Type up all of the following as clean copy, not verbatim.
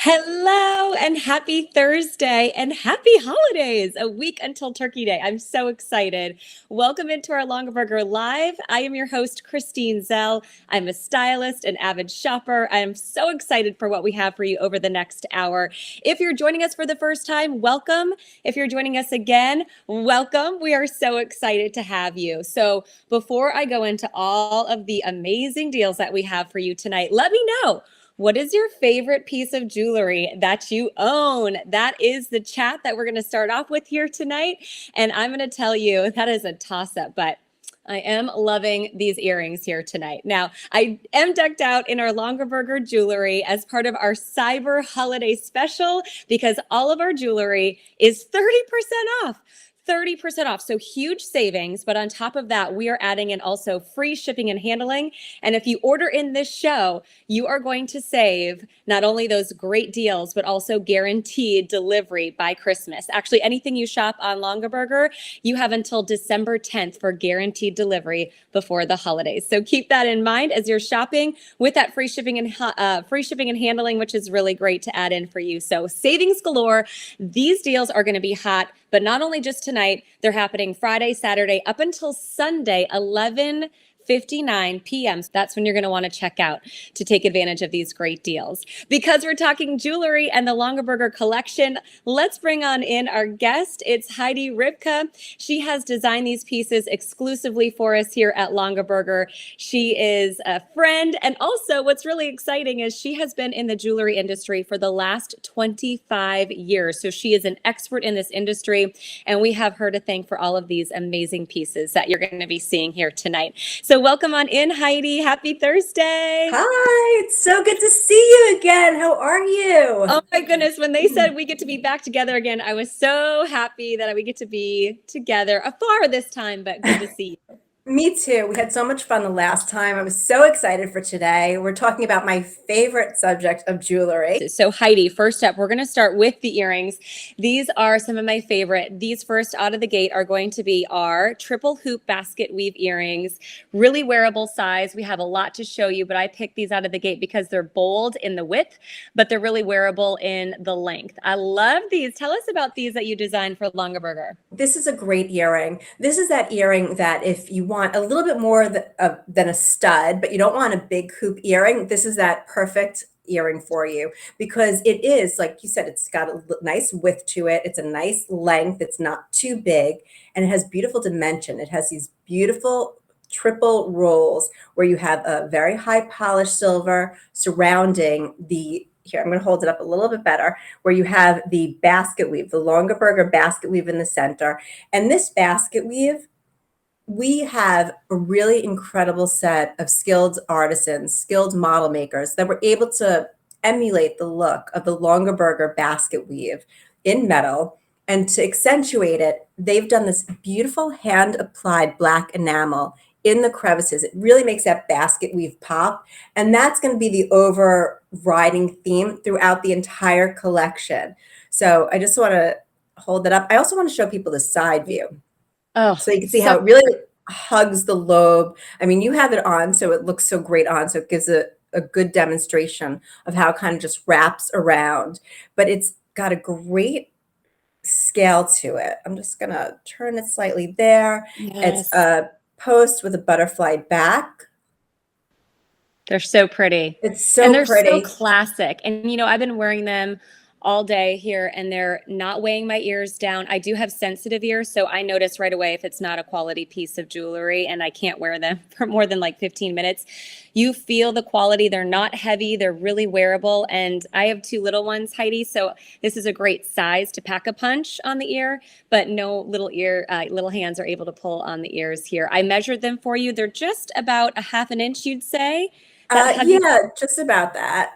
Hello and happy Thursday and happy holidays. A week until Turkey Day. I'm so excited. Welcome into our Longaberger Live. I am your host, Christine Zell. I'm a stylist, an avid shopper. I am so excited for what we have for you over the next hour. If you're joining us for the first time, welcome. If you're joining us again, welcome. We are so excited to have you. So before I go into all of the amazing deals that we have for you tonight, let me know. What is your favorite piece of jewelry that you own? That is the chat that we're going to start off with here tonight. And I'm going to tell you that is a toss up, but I am loving these earrings here tonight. Now, I am decked out in our Longaberger jewelry as part of our Cyber Holiday Special because all of our jewelry is 30% off. 30% off. So huge savings. But on top of that, we are adding in also free shipping and handling. And if you order in this show, you are going to save not only those great deals, but also guaranteed delivery by Christmas. Actually, anything you shop on Longaberger, you have until December 10th for guaranteed delivery before the holidays. So keep that in mind as you're shopping with that free shipping and handling, which is really great to add in for you. So savings galore. These deals are going to be hot, but not only just tonight, they're happening Friday, Saturday, up until Sunday, 11:59 p.m. So that's when you're going to want to check out to take advantage of these great deals. Because we're talking jewelry and the Longaberger collection, let's bring on in our guest. It's Heidi Ribka. She has designed these pieces exclusively for us here at Longaberger. She is a friend. And also what's really exciting is she has been in the jewelry industry for the last 25 years. So she is an expert in this industry. And we have her to thank for all of these amazing pieces that you're going to be seeing here tonight. So welcome on in, Heidi. Happy Thursday. Hi, it's so good to see you again. How are you? Oh my goodness. When they said we get to be back together again, I was so happy that we get to be together afar this time, but good to see you. Me too. We had so much fun the last time. I was so excited for today. We're talking about my favorite subject of jewelry. So Heidi, first up, we're going to start with the earrings. These are some of my favorite. These first out of the gate are going to be our triple hoop basket weave earrings, really wearable size. We have a lot to show you, but I picked these out of the gate because they're bold in the width, but they're really wearable in the length. I love these. Tell us about these that you designed for Longaberger. This is a great earring. This is that earring that if you want a little bit more than a stud, but you don't want a big hoop earring, this is that perfect earring for you because it is, like you said, it's got a nice width to it. It's a nice length. It's not too big, and it has beautiful dimension. It has these beautiful triple rolls where you have a very high polished silver surrounding the here, I'm going to hold it up a little bit better, where you have the basket weave, the Longaberger basket weave in the center. And this basket weave, we have a really incredible set of skilled artisans, skilled model makers that were able to emulate the look of the Longaberger basket weave in metal. And to accentuate it, they've done this beautiful hand-applied black enamel in the crevices. It really makes that basket weave pop. And that's going to be the overriding theme throughout the entire collection. So I just want to hold it up. I also want to show people the side view. Oh, So you can see how it really hugs the lobe. I mean, you have it on, so it looks so great on. So it gives a good demonstration of how it kind of just wraps around. But it's got a great scale to it. I'm just going to turn it slightly there. yes. It's a post with a butterfly back. They're so pretty. It's so and they're pretty. so classic. And, you know, I've been wearing them all day here and they're not weighing my ears down. I do have sensitive ears, so I notice right away if it's not a quality piece of jewelry and I can't wear them for more than like 15 minutes. You feel the quality. They're not heavy. They're really wearable. And I have two little ones, Heidi, so this is a great size to pack a punch on the ear, but no little hands are able to pull on the ears here. I measured them for you. They're just about a half an inch, you'd say. Yeah, just about that.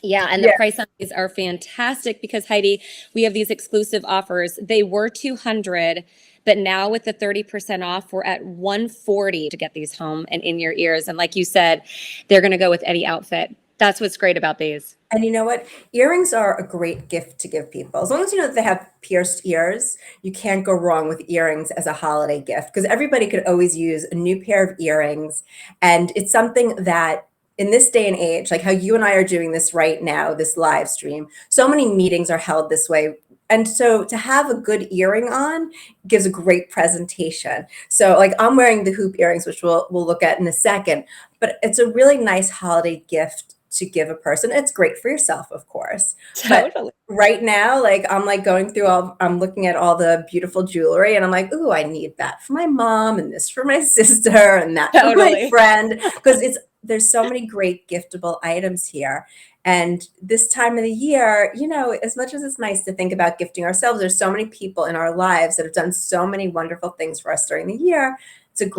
Yeah, and the price on these are fantastic because, Heidi, we have these exclusive offers. They were $200, but now with the 30% off, we're at $140 to get these home and in your ears. And like you said, they're going to go with any outfit. That's what's great about these. And you know what? Earrings are a great gift to give people. As long as you know that they have pierced ears, you can't go wrong with earrings as a holiday gift because everybody could always use a new pair of earrings. And it's something that in this day and age, like how you and I are doing this right now, this live stream, so many meetings are held this way. And so to have a good earring on gives a great presentation. So like I'm wearing the hoop earrings, which we'll look at in a second, but it's a really nice holiday gift to give a person. It's great for yourself, of course. But Totally. right now, like I'm like going through I'm looking at all the beautiful jewelry and I'm like, ooh, I need that for my mom and this for my sister and that for my Totally. friend. Because there's so many great giftable items here. And this time of the year, as much as it's nice to think about gifting ourselves, there's so many people in our lives that have done so many wonderful things for us during the year. It's a Yeah.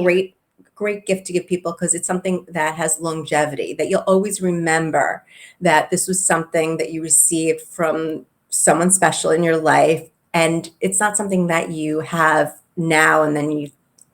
great gift to give people because it's something that has longevity, that you'll always remember that this was something that you received from someone special in your life. And it's not something that you have now and then you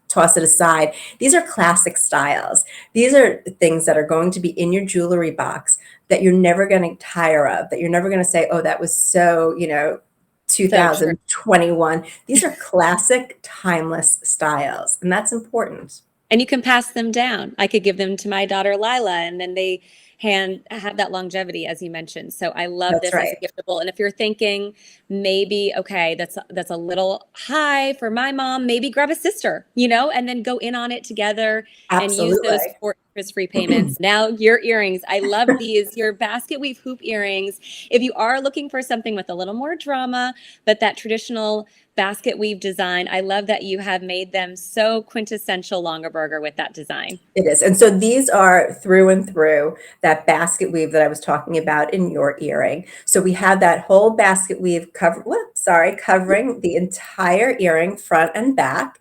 toss it aside. These are classic styles. These are things that are going to be in your jewelry box that you're never going to tire of, that you're never going to say, oh, that was so, So true. 2021. These are classic, timeless styles, and that's important. And you can pass them down. I could give them to my daughter Lila, and then they have that longevity, as you mentioned. So I love That's this as right. a giftable. And if you're thinking maybe, okay, that's a little high for my mom, maybe grab a sister, and then go in on it together and use those Absolutely. for interest-free payments. Now your earrings, I love these, your basket weave hoop earrings. If you are looking for something with a little more drama, but that traditional basket weave design. I love that you have made them so quintessential Longaberger with that design. It is. And so these are through and through that basket weave that I was talking about in your earring. So we have that whole basket weave covering the entire earring, front and back,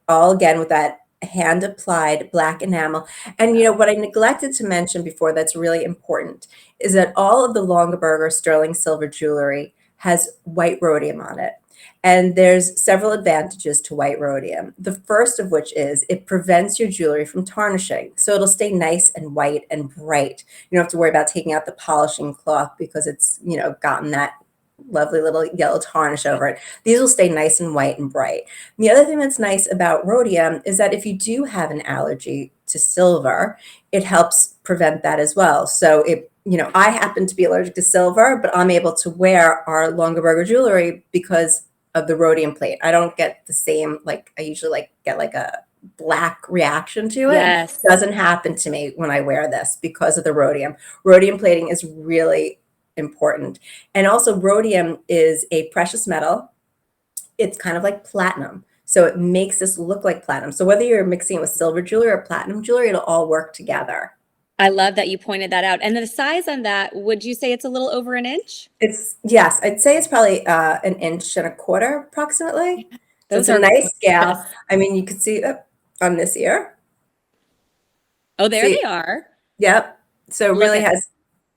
all again with that hand applied black enamel. And what I neglected to mention before that's really important is that all of the Longaberger sterling silver jewelry has white rhodium on it. And there's several advantages to white rhodium. The first of which is it prevents your jewelry from tarnishing. So it'll stay nice and white and bright. You don't have to worry about taking out the polishing cloth because it's, gotten that lovely little yellow tarnish over it. These will stay nice and white and bright. And the other thing that's nice about rhodium is that if you do have an allergy to silver, it helps prevent that as well. So I happen to be allergic to silver, but I'm able to wear our Longaberger jewelry because of the rhodium plate. I don't get the same, like I usually get like a black reaction to it. Yes. Doesn't happen to me when I wear this because of the rhodium. Rhodium plating is really important. And also rhodium is a precious metal. It's kind of like platinum. So it makes this look like platinum. So whether you're mixing it with silver jewelry or platinum jewelry, it'll all work together. I love that you pointed that out. And the size on that, would you say it's a little over an inch? Yes, I'd say it's probably an inch and a quarter approximately. Yeah. So it's Those a are nice scale. gorgeous. I mean, you could see on this ear. Oh, there they See, are. yep. So it Look really at, has,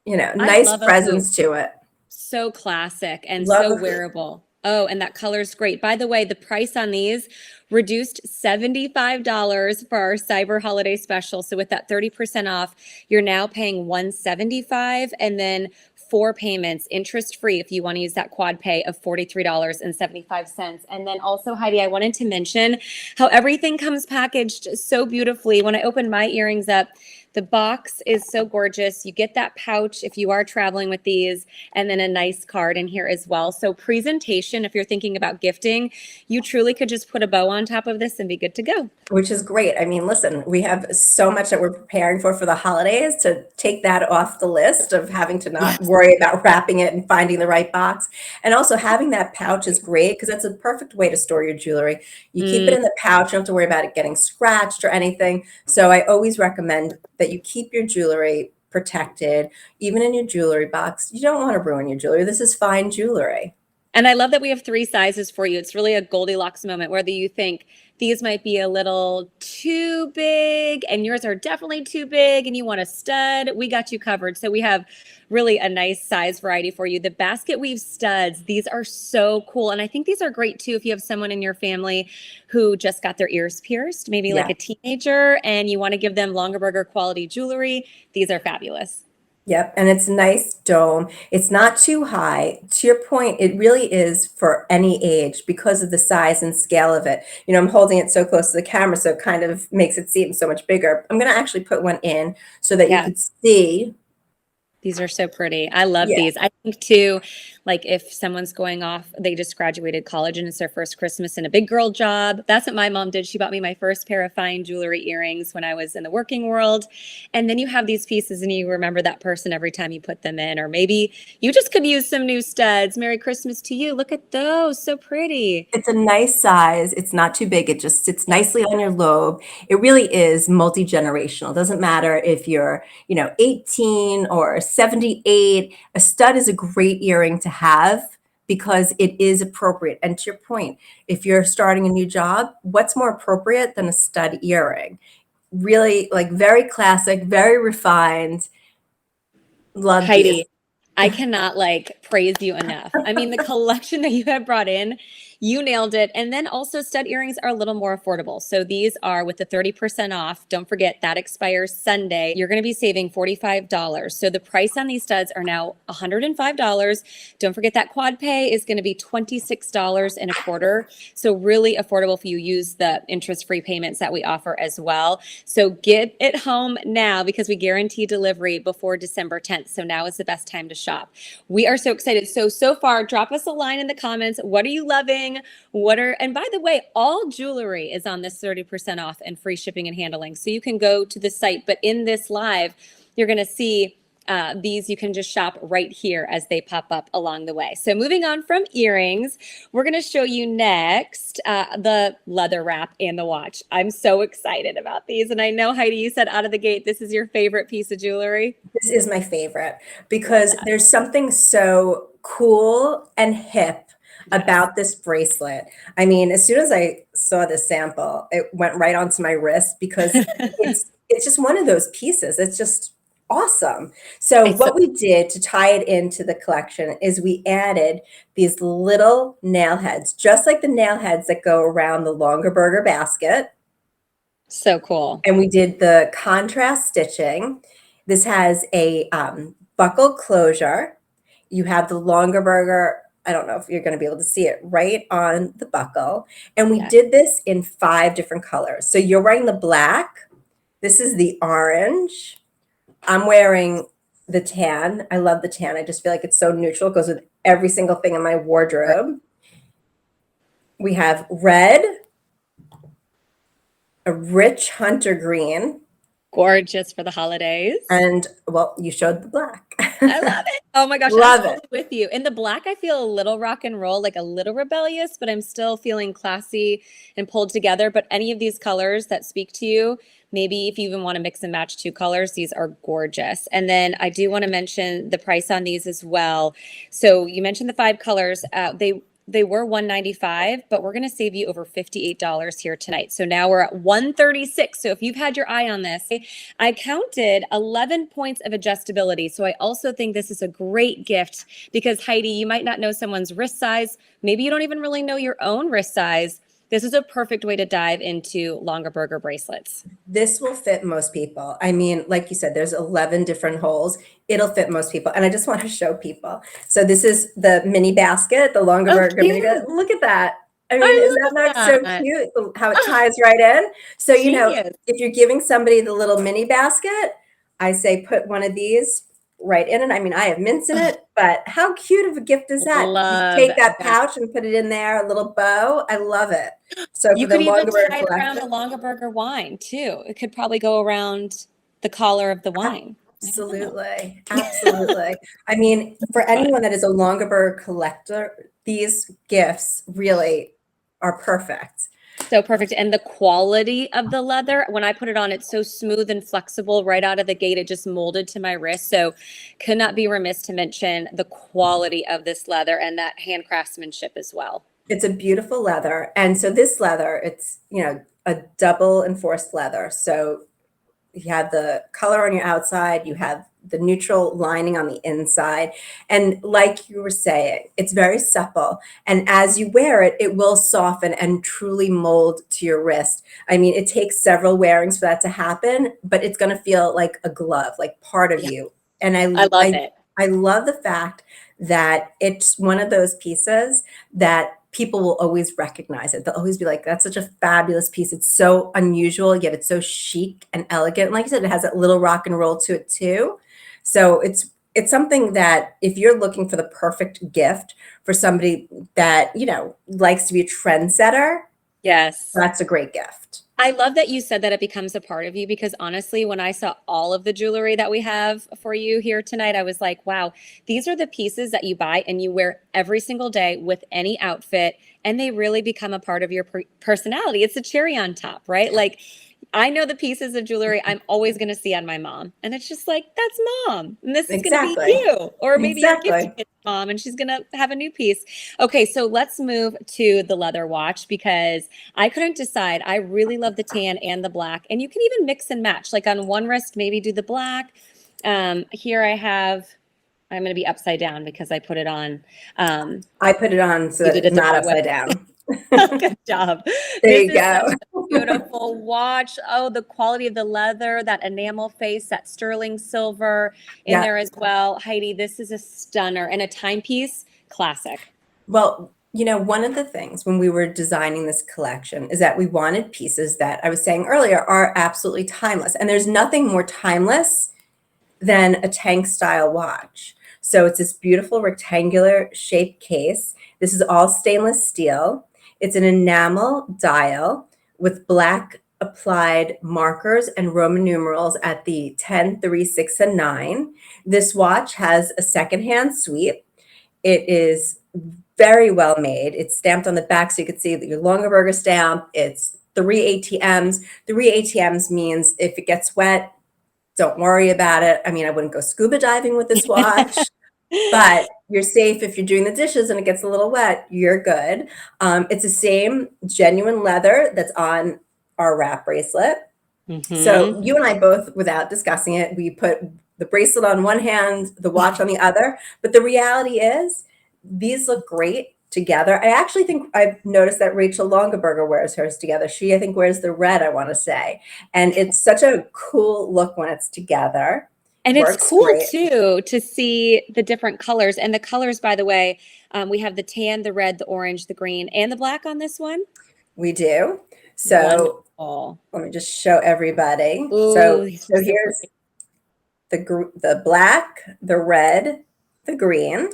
I nice love a hoop. presence to it. So classic and Love so a hoop. wearable. Oh, and that color's great. By the way, the price on these reduced $75 for our Cyber Holiday Special. So with that 30% off, you're now paying $175 and then four payments, interest free if you want to use that quad pay of $43.75. And then also, Heidi, I wanted to mention how everything comes packaged so beautifully. When I opened my earrings up, the box is so gorgeous. You get that pouch if you are traveling with these, and then a nice card in here as well. So presentation, if you're thinking about gifting, you truly could just put a bow on top of this and be good to go. Which is great. I mean, listen, we have so much that we're preparing for the holidays to take that off the list of having to not Yes. worry about wrapping it and finding the right box. And also having that pouch is great because that's a perfect way to store your jewelry. You keep it Mm. in the pouch, you don't have to worry about it getting scratched or anything. So I always recommend that you keep your jewelry protected, even in your jewelry box. You don't want to ruin your jewelry. This is fine jewelry. And I love that we have three sizes for you. It's really a Goldilocks moment, whether you think these might be a little too big and yours are definitely too big and you want a stud, we got you covered. So we have really a nice size variety for you. The basket weave studs, these are so cool. And I think these are great too if you have someone in your family who just got their ears pierced, maybe like Yeah. a teenager, and you want to give them Longaberger quality jewelry. These are fabulous. Yep, and it's a nice dome. It's not too high. To your point, it really is for any age because of the size and scale of it. I'm holding it so close to the camera, so it kind of makes it seem so much bigger. I'm going to actually put one in so that you Yeah. could see. These are so pretty. I love Yeah, these. I think too, like if someone's going off, they just graduated college and it's their first Christmas in a big girl job. That's what my mom did. She bought me my first pair of fine jewelry earrings when I was in the working world. And then you have these pieces and you remember that person every time you put them in. Or maybe you just could use some new studs. Merry Christmas to you. Look at those. So pretty. it's a nice size. It's not too big. It just sits nicely on your lobe. It really is multi-generational. It doesn't matter if you're, 18 or 78. A stud is a great earring to have because it is appropriate. And to your point, if you're starting a new job, what's more appropriate than a stud earring? Really, like very classic, very refined. Love these. Heidi, I cannot like praise you enough. I mean, the collection that you have brought in, you nailed it. And then also, stud earrings are a little more affordable. So these are with the 30% off. Don't forget that expires Sunday. You're going to be saving $45. So the price on these studs are now $105. Don't forget that quad pay is going to be $26 and a quarter. So really affordable if you use the interest-free payments that we offer as well. So get it home now because we guarantee delivery before December 10th. So now is the best time to shop. We are so excited. So far, drop us a line in the comments. What are you loving? And by the way, all jewelry is on this 30% off and free shipping and handling. So you can go to the site, but in this live, you're going to see these you can just shop right here as they pop up along the way. So moving on from earrings, we're going to show you next the leather wrap and the watch. I'm so excited about these. And I know, Heidi, you said out of the gate, this is your favorite piece of jewelry. This is my favorite because there's something so cool and hip Yes. about this bracelet. I mean, as soon as I saw the sample, it went right onto my wrist because it's just one of those pieces. It's just awesome. So It's so what we did to tie it into the collection is we added these little nail heads, just like the nail heads that go around the Longaberger basket. so cool. And we did the contrast stitching. This has a buckle closure. You have the Longaberger. I don't know if you're going to be able to see it right on the buckle. And we Yeah. did this in 5 different colors. So you're wearing the black. This is the orange. I'm wearing the tan. I love the tan. I just feel like it's so neutral. It goes with every single thing in my wardrobe. We have red, a rich hunter green, Gorgeous for the holidays. and well, you showed the black. I love it. Oh my gosh, I'm Love totally it. with you. In the black, I feel a little rock and roll, like a little rebellious, but I'm still feeling classy and pulled together. But any of these colors that speak to you, maybe if you even want to mix and match 2 colors, these are gorgeous. And then I do want to mention the price on these as well. So you mentioned the 5 colors. They were $195, but we're going to save you over $58 here tonight. So now we're at $136. So if you've had your eye on this, I counted 11 points of adjustability. So I also think this is a great gift because, Heidi, you might not know someone's wrist size. Maybe you don't even really know your own wrist size. This is a perfect way to dive into Longaberger bracelets. This will fit most people. I mean, like you said, there's 11 different holes. It'll fit most people. And I just want to show people. So this is the mini basket, the Oh, Longaberger mini cute. basket. Look at that. I mean, is I that love not so that. cute? How it Oh, ties right in. So, genius. if you're giving somebody the little mini basket, I say put one of these right in it. I mean, I have mints in Oh, it, but how cute of a gift is that? You love take that that. pouch and put it in there, a little bow. I love it. So for You the could even Longaberger tie it around collection, the Longaberger wine too. It could probably go around the collar of the wine. I don't know. absolutely, absolutely. I mean, for Fun. anyone that is a Longaberger collector, these gifts really are perfect. So perfect. And the quality of the leather, when I put it on, it's so smooth and flexible right out of the gate. It just molded to my wrist. So could not be remiss to mention the quality of this leather and that hand craftsmanship as well. It's a beautiful leather. And so this leather, it's, a double enforced leather. So you have the color on your outside, you have the neutral lining on the inside. And like you were saying, it's very supple. And as you wear it, it will soften and truly mold to your wrist. I mean, it takes several wearings for that to happen, but it's going to feel like a glove, like part of Yeah. you. And I love it. I love the fact that it's one of those pieces that people will always recognize it. They'll always be like, that's such a fabulous piece. It's so unusual, yet it's so chic and elegant. And like I said, it has that little rock and roll to it too. So it's something that if you're looking for the perfect gift for somebody that, likes to be a trendsetter, Yes. that's a great gift. I love that you said that it becomes a part of you because honestly, when I saw all of the jewelry that we have for you here tonight, I was like, wow, these are the pieces that you buy and you wear every single day with any outfit, and they really become a part of your personality. It's a cherry on top, right? Like, I know the pieces of jewelry I'm always going to see on my mom. And it's just like, that's mom. And this is going to be Exactly. you. Or maybe you're gifting Exactly. it to mom and she's going to have a new piece. Okay, so let's move to the leather watch because I couldn't decide. I really love the tan and the black. And you can even mix and match. Like on one wrist, maybe do the black. Here I have, I'm going to be upside down because I put it on. I put it on so You that did it's it the not right way. upside down. Good job. There This you is go. such a beautiful watch. Oh, the quality of the leather, that enamel face, that sterling silver in Yeah. there as well. Heidi, this is a stunner and a timepiece classic. Well, one of the things when we were designing this collection is that we wanted pieces that I was saying earlier are absolutely timeless. And there's nothing more timeless than a tank style watch. So it's this beautiful rectangular shaped case. This is all stainless steel. It's an enamel dial with black applied markers and Roman numerals at the 10, 3, 6, and 9. This watch has a secondhand sweep. It is very well made. It's stamped on the back so you can see that your Longaberger stamp. It's 3 ATMs. 3 ATMs means if it gets wet, don't worry about it. I mean, I wouldn't go scuba diving with this watch, but you're safe if you're doing the dishes and it gets a little wet, you're good. It's the same genuine leather that's on our wrap bracelet. So Mm-hmm. you and I both, without discussing it, we put the bracelet on one hand, the watch on the other. But the reality is, these look great together. I actually think I've noticed that Rachel Longaberger wears hers together. She, I think, wears the red, I want to say. And it's such a cool look when it's together. And it's Works cool great. too to see the different colors. And the colors, by the way, we have the tan, the red, the orange, the green, and the black on this one. We do. So Wonderful. let me just show everybody. Ooh, So these are so so here's pretty. the black, the red, the green.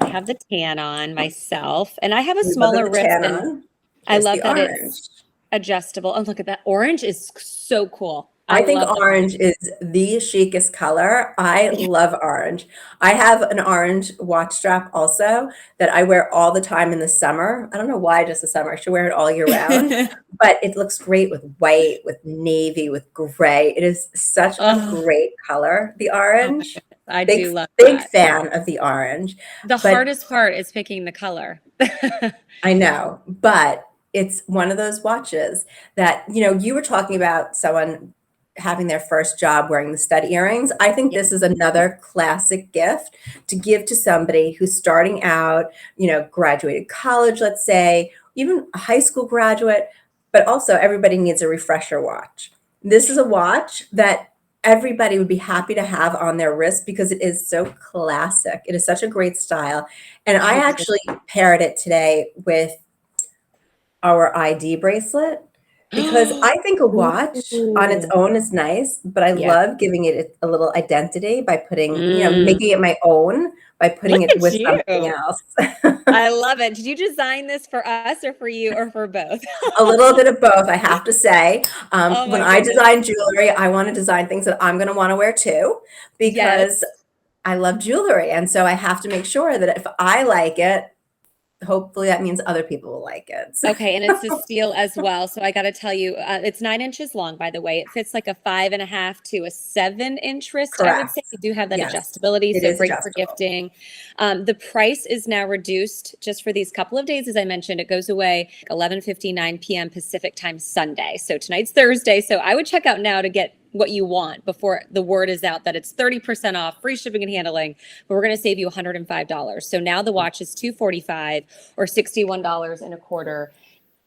I have the tan on myself, and I have a We look at smaller the wrist, tan and on. I Here's love the that orange. it's adjustable. Oh, look at that. Orange is so cool. I I think love the orange orange. is the chicest color. I Yeah. love orange. I have an orange watch strap also that I wear all the time in the summer. I don't know why just the summer. I should wear it all year round. But it looks great with white, with navy, with gray. It is such a Oh, great color, the oh my orange. goodness. I Big, do love big that. fan of the orange. The But hardest part is picking the color. I know, but it's one of those watches that, you were talking about someone having their first job wearing the stud earrings. I think Yeah. this is another classic gift to give to somebody who's starting out, graduated college, let's say, even a high school graduate, but also everybody needs a refresher watch. This is a watch that everybody would be happy to have on their wrist because it is so classic. It is such a great style. And I I actually paired it today with our ID bracelet because agree. I think a watch on its Ooh. own is nice, but I Yeah. love giving it a little identity by putting, Mm. making it my own by Look putting it at with you. something else. I love it. Did you design this for us or for you or for both? A little bit of both, I have to say. Oh When my I goodness. design jewelry, I want to design things that I'm going to want to wear too because Yes. I love jewelry. And so I have to make sure that if I like it, hopefully that means other people will like it. Okay, and it's a steel as well. So I got to tell you, it's 9 inches long, by the way. It fits like a 5.5 to a 7 inch wrist, I would say. Correct. You do have that Yes, adjustability, it so is great for adjustable. gifting. The price is now reduced just for these couple of days, as I mentioned. It goes away 11:59 p.m. Pacific time Sunday. So tonight's Thursday. So I would check out now to get what you want before the word is out that it's 30% off, free shipping and handling, but we're going to save you $105. So now the watch is $245 or $61 and a quarter.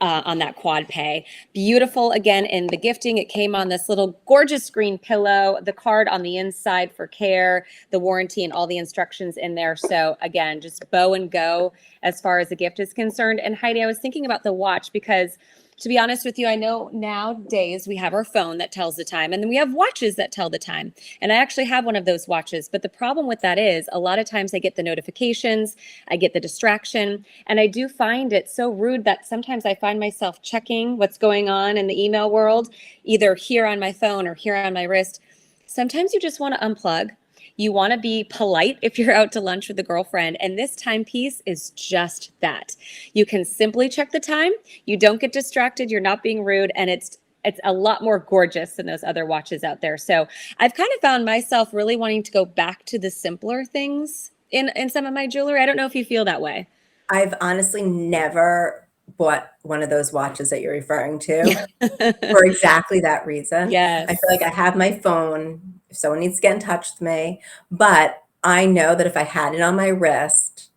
on that quad pay. Beautiful again in the gifting. It came on this little gorgeous green pillow, the card on the inside for care, the warranty, and all the instructions in there. So again, just bow and go as far as the gift is concerned. And Heidi, I was thinking about the watch because to be honest with you, I know nowadays we have our phone that tells the time, and then we have watches that tell the time. And I actually have one of those watches. But the problem with that is a lot of times I get the notifications, I get the distraction, and I do find it so rude that sometimes I find myself checking what's going on in the email world, either here on my phone or here on my wrist. Sometimes you just want to unplug. You want to be polite if you're out to lunch with a girlfriend. And this timepiece is just that. You can simply check the time. You don't get distracted. You're not being rude. And it's a lot more gorgeous than those other watches out there. So I've kind of found myself really wanting to go back to the simpler things in some of my jewelry. I don't know if you feel that way. I've honestly never bought one of those watches that you're referring to Yeah. for exactly that reason. I feel like Yes. I have my phone if someone needs to get in touch with me, but I know that if I had it on my wrist,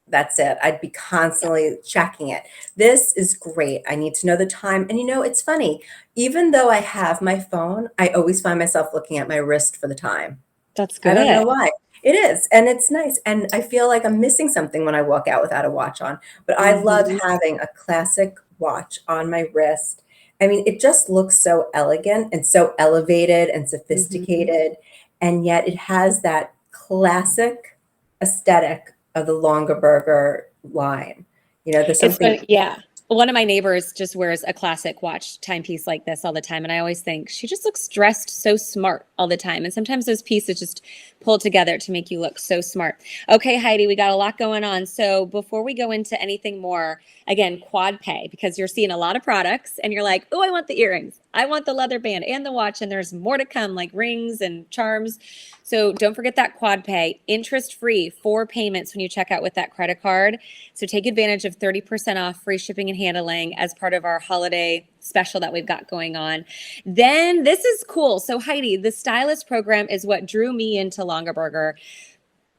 that's it. I'd be constantly checking it. This is great. I need to know the time. And it's funny. Even though I have my phone, I always find myself looking at my wrist for the time. That's I don't know good. why. It is, and it's nice, and I feel like I'm missing something when I walk out without a watch on, but I love Mhm. having a classic watch on my wrist. I mean, it just looks so elegant and so elevated and Mhm. sophisticated, and yet it has that classic aesthetic of the Longaberger line. There's It's something. funny, yeah. One of my neighbors just wears a classic watch timepiece like this all the time, and I always think she just looks dressed so smart all the time. And sometimes those pieces just pull together to make you look so smart. Okay, Heidi, we got a lot going on. So before we go into anything more, again, quad pay, because you're seeing a lot of products and you're like, oh, I want the earrings, I want the leather band and the watch, and there's more to come, like rings and charms. So don't forget that quad pay, interest free, 4 payments when you check out with that credit card. So take advantage of 30% off free shipping and handling as part of our holiday special that we've got going on. Then this is cool. So Heidi, the stylist program is what drew me into Longaberger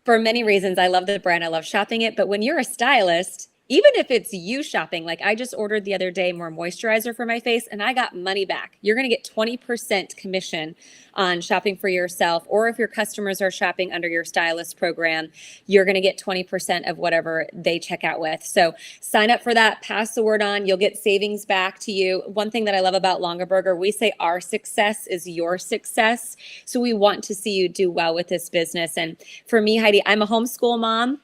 for many reasons. I love the brand. I love shopping it. But when you're a stylist, even if it's you shopping, like I just ordered the other day more moisturizer for my face and I got money back. You're going to get 20% commission on shopping for yourself. Or if your customers are shopping under your stylist program, you're going to get 20% of whatever they check out with. So sign up for that, pass the word on. You'll get savings back to you. One thing that I love about Longaberger, we say our success is your success. So we want to see you do well with this business. And for me, Heidi, I'm a homeschool mom.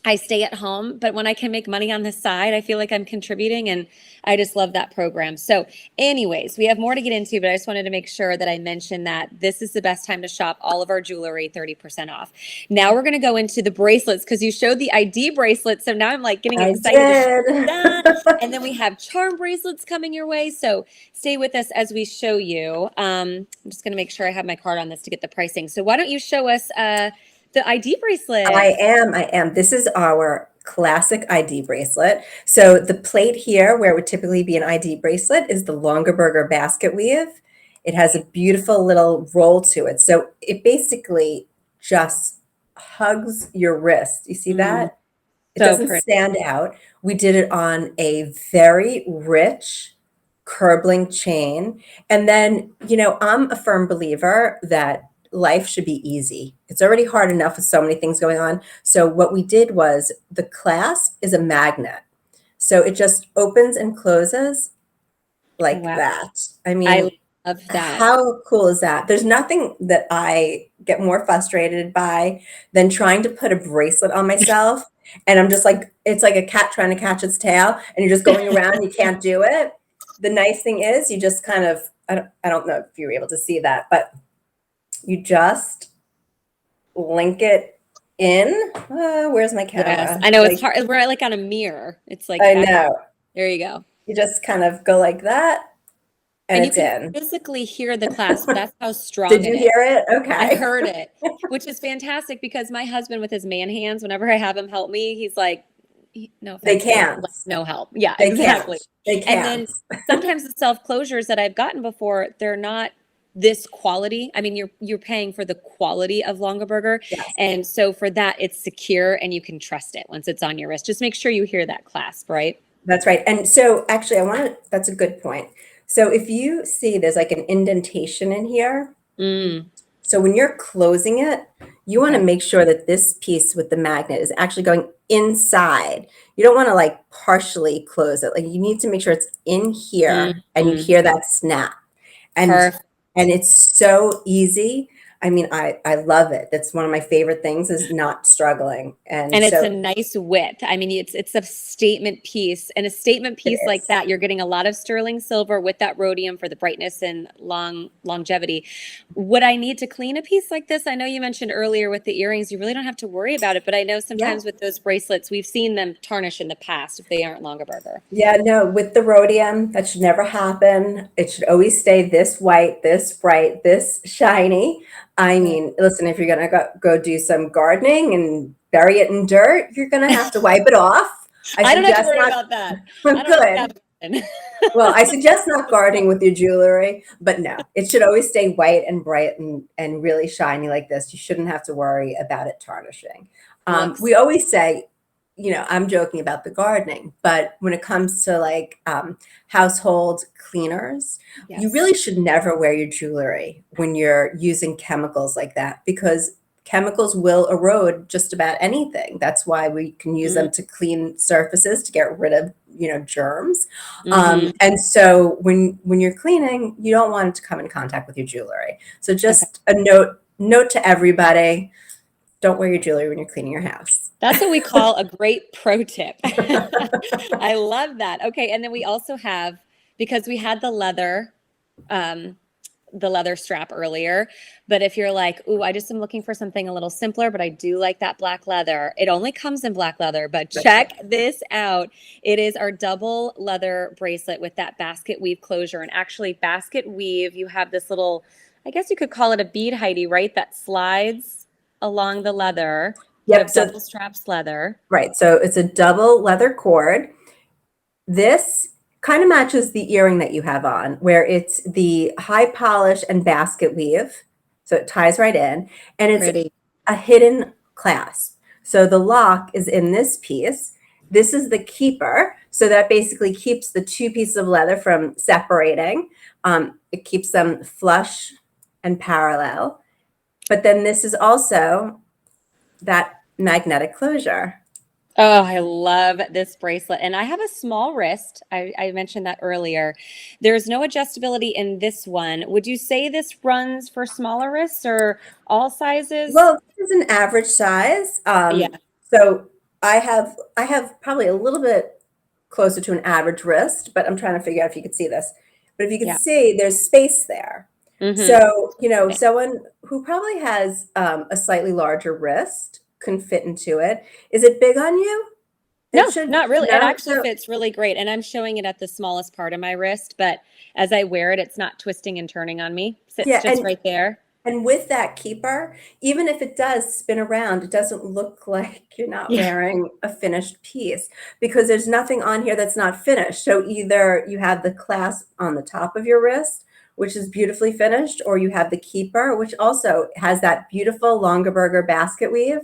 I stay at home, but when I can make money on the side, I feel like I'm contributing and I just love that program. So, anyways, we have more to get into, but I just wanted to make sure that I mentioned that this is the best time to shop all of our jewelry 30% off. Now we're going to go into the bracelets because you showed the ID bracelets. So now I'm like getting I excited to show did. that. And then we have charm bracelets coming your way. So stay with us as we show you. I'm just going to make sure I have my card on this to get the pricing. So why don't you show us the ID I bracelets? am. I am. This is our classic ID bracelet. So the plate here, where it would typically be an ID bracelet, is the Longaberger basket weave. It has a beautiful little roll to it. So it basically just hugs your wrist. You see Mm, that? It so doesn't pretty. stand out. We did it on a very rich curbling chain. And then, I'm a firm believer that life should be easy. It's already hard enough with so many things going on. So what we did was the clasp is a magnet. So it just opens and closes like Wow. that. I I mean, love that. how cool is that? There's nothing that I get more frustrated by than trying to put a bracelet on myself. And I'm just like, it's like a cat trying to catch its tail, and you're just going around, you can't do it. The nice thing is, you just kind of, I don't know if you were able to see that, but you just link it in. Where's my Yes, camera? I know it's Like, hard. We're like on a mirror. It's like I back. know. There you go. You just kind of go like that, and And you it's can in. physically hear the clasp. That's how strong Did it you is. hear it? I Okay. heard it, which is fantastic because my husband, with his man hands, whenever I have him help me, he's like, no They offense, babe, can't. like no help. Yeah, They can't. exactly. They And can't. then sometimes the self closures that I've gotten before, they're not this quality. I mean, you're paying for the quality of Longaberger, Yes. and so for that, it's secure and you can trust it once it's on your wrist. Just make sure you hear that clasp, right? That's right. And so actually that's a good point. So if you see there's like an indentation in here, Mm, so when you're closing it, you want to okay. make sure that this piece with the magnet is actually going inside. You don't want to like partially close it. Like you need to make sure it's in here and you Mm, hear that snap. And perfect. and it's so easy. I mean, I love it. That's one of my favorite things is not struggling. And And it's a so nice width. I mean, it's a statement piece, and a statement it piece like is. that, you're getting a lot of sterling silver with that rhodium for the brightness and longevity. Would I need to clean a piece like this? I know you mentioned earlier with the earrings, you really don't have to worry about it, but I know Yeah. sometimes with those bracelets, we've seen them tarnish in the past if they aren't Longaberger. Yeah, no, with the rhodium, that should never happen. It should always stay this white, this bright, this shiny. I Good. mean, listen, if you're gonna go do some gardening and bury it in dirt, you're gonna have to wipe it off. I I don't have to suggest worry not. about that. I don't let Good. that happen. Well, I suggest not That's gardening fine. with your jewelry, but no, it should always stay white and bright and really shiny like this. You shouldn't have to worry about it tarnishing. Looks We always say, I'm joking about the gardening, but when it comes to like household cleaners, you yes. really should never wear your jewelry when you're using chemicals like that because chemicals will erode just about anything. That's why we can use them to clean surfaces to get rid of, germs. Mm-hmm. And so when you're cleaning, you don't want it to come in contact with your jewelry. So Okay. just a note to everybody, don't wear your jewelry when you're cleaning your house. That's what we call a great pro tip. I love that. Okay, and then we also have, because we had um, the leather strap earlier, but if you're like, ooh, I just am looking for something a little simpler, but I do like that black leather. It only comes in black leather, but That's check right. this out. It is our double leather bracelet with that basket weave closure. And actually, basket weave, you have this little, I guess you could call it a bead, Heidi, right? That slides along the leather. You Yep. have So double straps leather. right. So it's a double leather cord. This kind of matches the earring that you have on, where it's the high polish and basket weave. So it ties right in, and it's Pretty. a hidden clasp. So the lock is in this piece. This is the keeper. So that basically keeps the two pieces of leather from separating. It keeps them flush and parallel. But then this is also that magnetic closure. Oh, I love this bracelet. And I have a small wrist. I mentioned that earlier. There's no adjustability in this one. Would you say this runs for smaller wrists or all sizes? Well, this is an average size. Yeah, So I have probably a little bit closer to an average wrist, but I'm trying to figure out if you could see this. But if you could yeah. see, there's space there. Mm-hmm. So, someone who probably has a slightly larger wrist can fit into it. Is it big on you? It No, should, not really. It no. actually So fits really great. And I'm showing it at the smallest part of my wrist, but as I wear it, it's not twisting and turning on me. Sits yeah, just right there. and with that keeper, even if it does spin around, it doesn't look like you're not Yeah. wearing a finished piece because there's nothing on here that's not finished. So either you have the clasp on the top of your wrist, which is beautifully finished, or you have the keeper, which also has that beautiful Longaberger basket weave.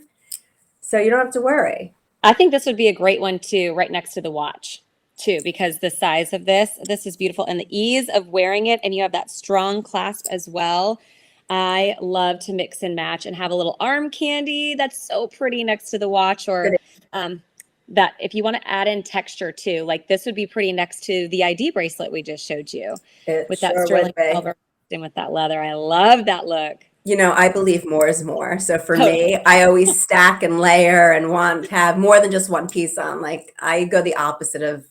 So you don't have to worry. I think this would be a great one too, right next to the watch too, because the size of this is beautiful and the ease of wearing it, and you have that strong clasp as well. I love to mix and match and have a little arm candy that's so pretty next to the watch, or It, um, that if you want to add in texture too, like this would be pretty next to the ID bracelet we just showed you it with that sure would sterling be. silver and with that leather. I love that look. I believe more is more. So for Totally. me, I always stack and layer and want to have more than just one piece on. Like I go the opposite of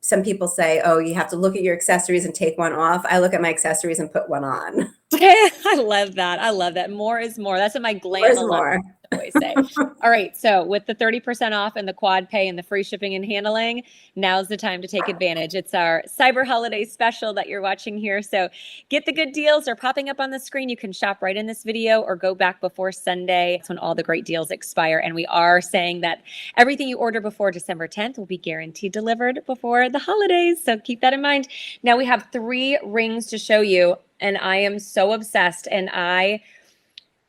some people say, oh, you have to look at your accessories and take one off. I look at my accessories and put one on. I love that. I love that. More is more. That's what my More glam is 11 more. always say. All right. So with the 30% off and the quad pay and the free shipping and handling, now's the time to take advantage. It's our Cyber Holiday special that you're watching here. So get the good deals. They're popping up on the screen. You can shop right in this video or go back before Sunday. That's when all the great deals expire. And we are saying that everything you order before December 10th will be guaranteed delivered before the holidays. So keep that in mind. Now we have 3 rings to show you, and I am so obsessed, and I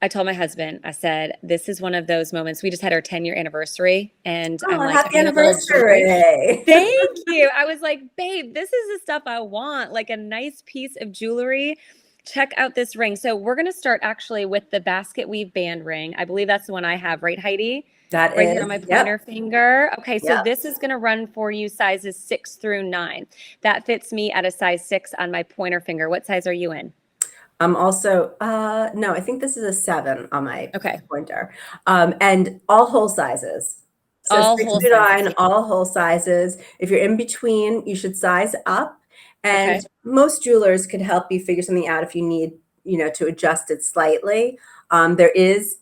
I told my husband, I said, this is one of those moments. We just had our 10-year anniversary, and I'm Oh, like, I happy need a little jewelry. anniversary. Thank you. I was like, babe, this is the stuff I want, like a nice piece of jewelry. Check out this ring. So we're going to start actually with the basket weave band ring. I believe that's the one I have, right, Heidi? That Right here on my is, pointer yep, finger. Okay, so yep. this is going to run for you sizes 6 through 9. That fits me at a size 6 on my pointer finger. What size are you in? I'm also, no, I think this is a 7 on my Okay. pointer. And all whole sizes. So All 6 whole through sizes. 9, all whole sizes. If you're in between, you should size up. Okay. And most jewelers could help you figure something out if you need, to adjust it slightly. There is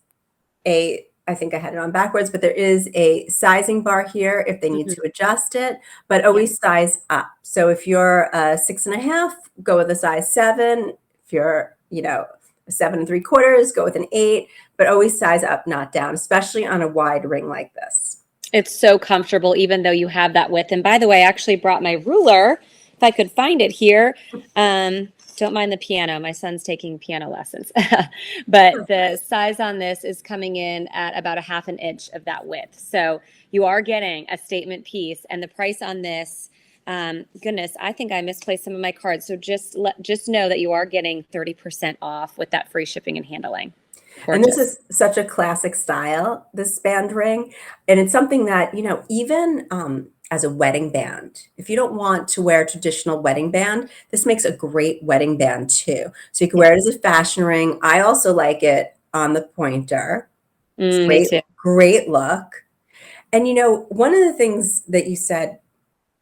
I think I had it on backwards, but there is a sizing bar here if they need Mhm. to adjust it, but Yeah. always size up. So if you're a 6.5, go with a size 7. If you're, a 7 3/4, go with an 8, but always size up, not down, especially on a wide ring like this. It's so comfortable, even though you have that width. And by the way, I actually brought my ruler, if I could find it here. Don't mind the piano. My son's taking piano lessons. But the size on this is coming in at about a half an inch of that width. So you are getting a statement piece. And the price on this, goodness, I think I misplaced some of my cards. So just know that you are getting 30% off with that free shipping and handling. And this Gorgeous. is such a classic style, this band ring. And it's something that, even as a wedding band, if you don't want to wear a traditional wedding band, this makes a great wedding band too. So you can Yeah. wear it as a fashion ring. I also like it on the pointer. It's Me great, too. great look. And one of the things that you said,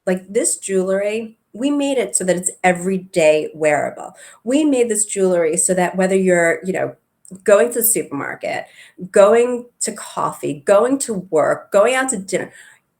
like this jewelry, we made it so that it's everyday wearable. We made this jewelry so that whether you're, going to the supermarket, going to coffee, going to work, going out to dinner,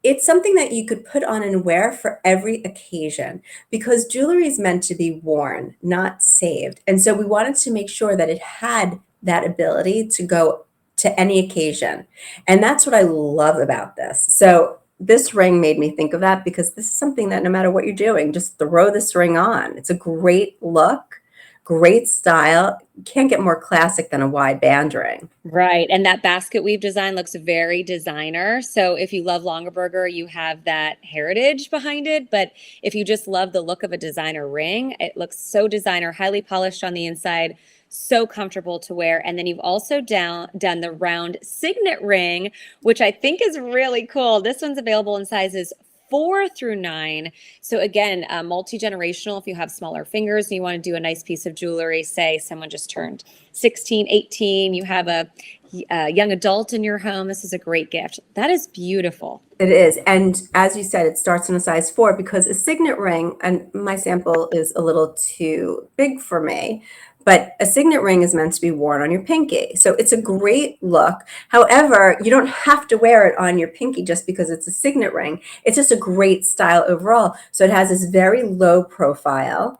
it's something that you could put on and wear for every occasion because jewelry is meant to be worn, not saved. And so we wanted to make sure that it had that ability to go to any occasion. And that's what I love about this. So this ring made me think of that because this is something that no matter what you're doing, just throw this ring on. It's a great look, great style. You can't get more classic than a wide band ring. Right. And that basket weave design looks very designer. So if you love Longaberger, you have that heritage behind it. But if you just love the look of a designer ring, it looks so designer, highly polished on the inside, so comfortable to wear. And then you've also done the round signet ring, which I think is really cool. This one's available in sizes 4 through 9. So again, multi-generational. If you have smaller fingers and you want to do a nice piece of jewelry, say someone just turned 16, 18, you have a young adult in your home, this is a great gift. That is beautiful. It is. And as you said, it starts in a size 4 because a signet ring, and my sample is a little too big for me, but a signet ring is meant to be worn on your pinky. So it's a great look. However, you don't have to wear it on your pinky just because it's a signet ring. It's just a great style overall. So it has this very low profile.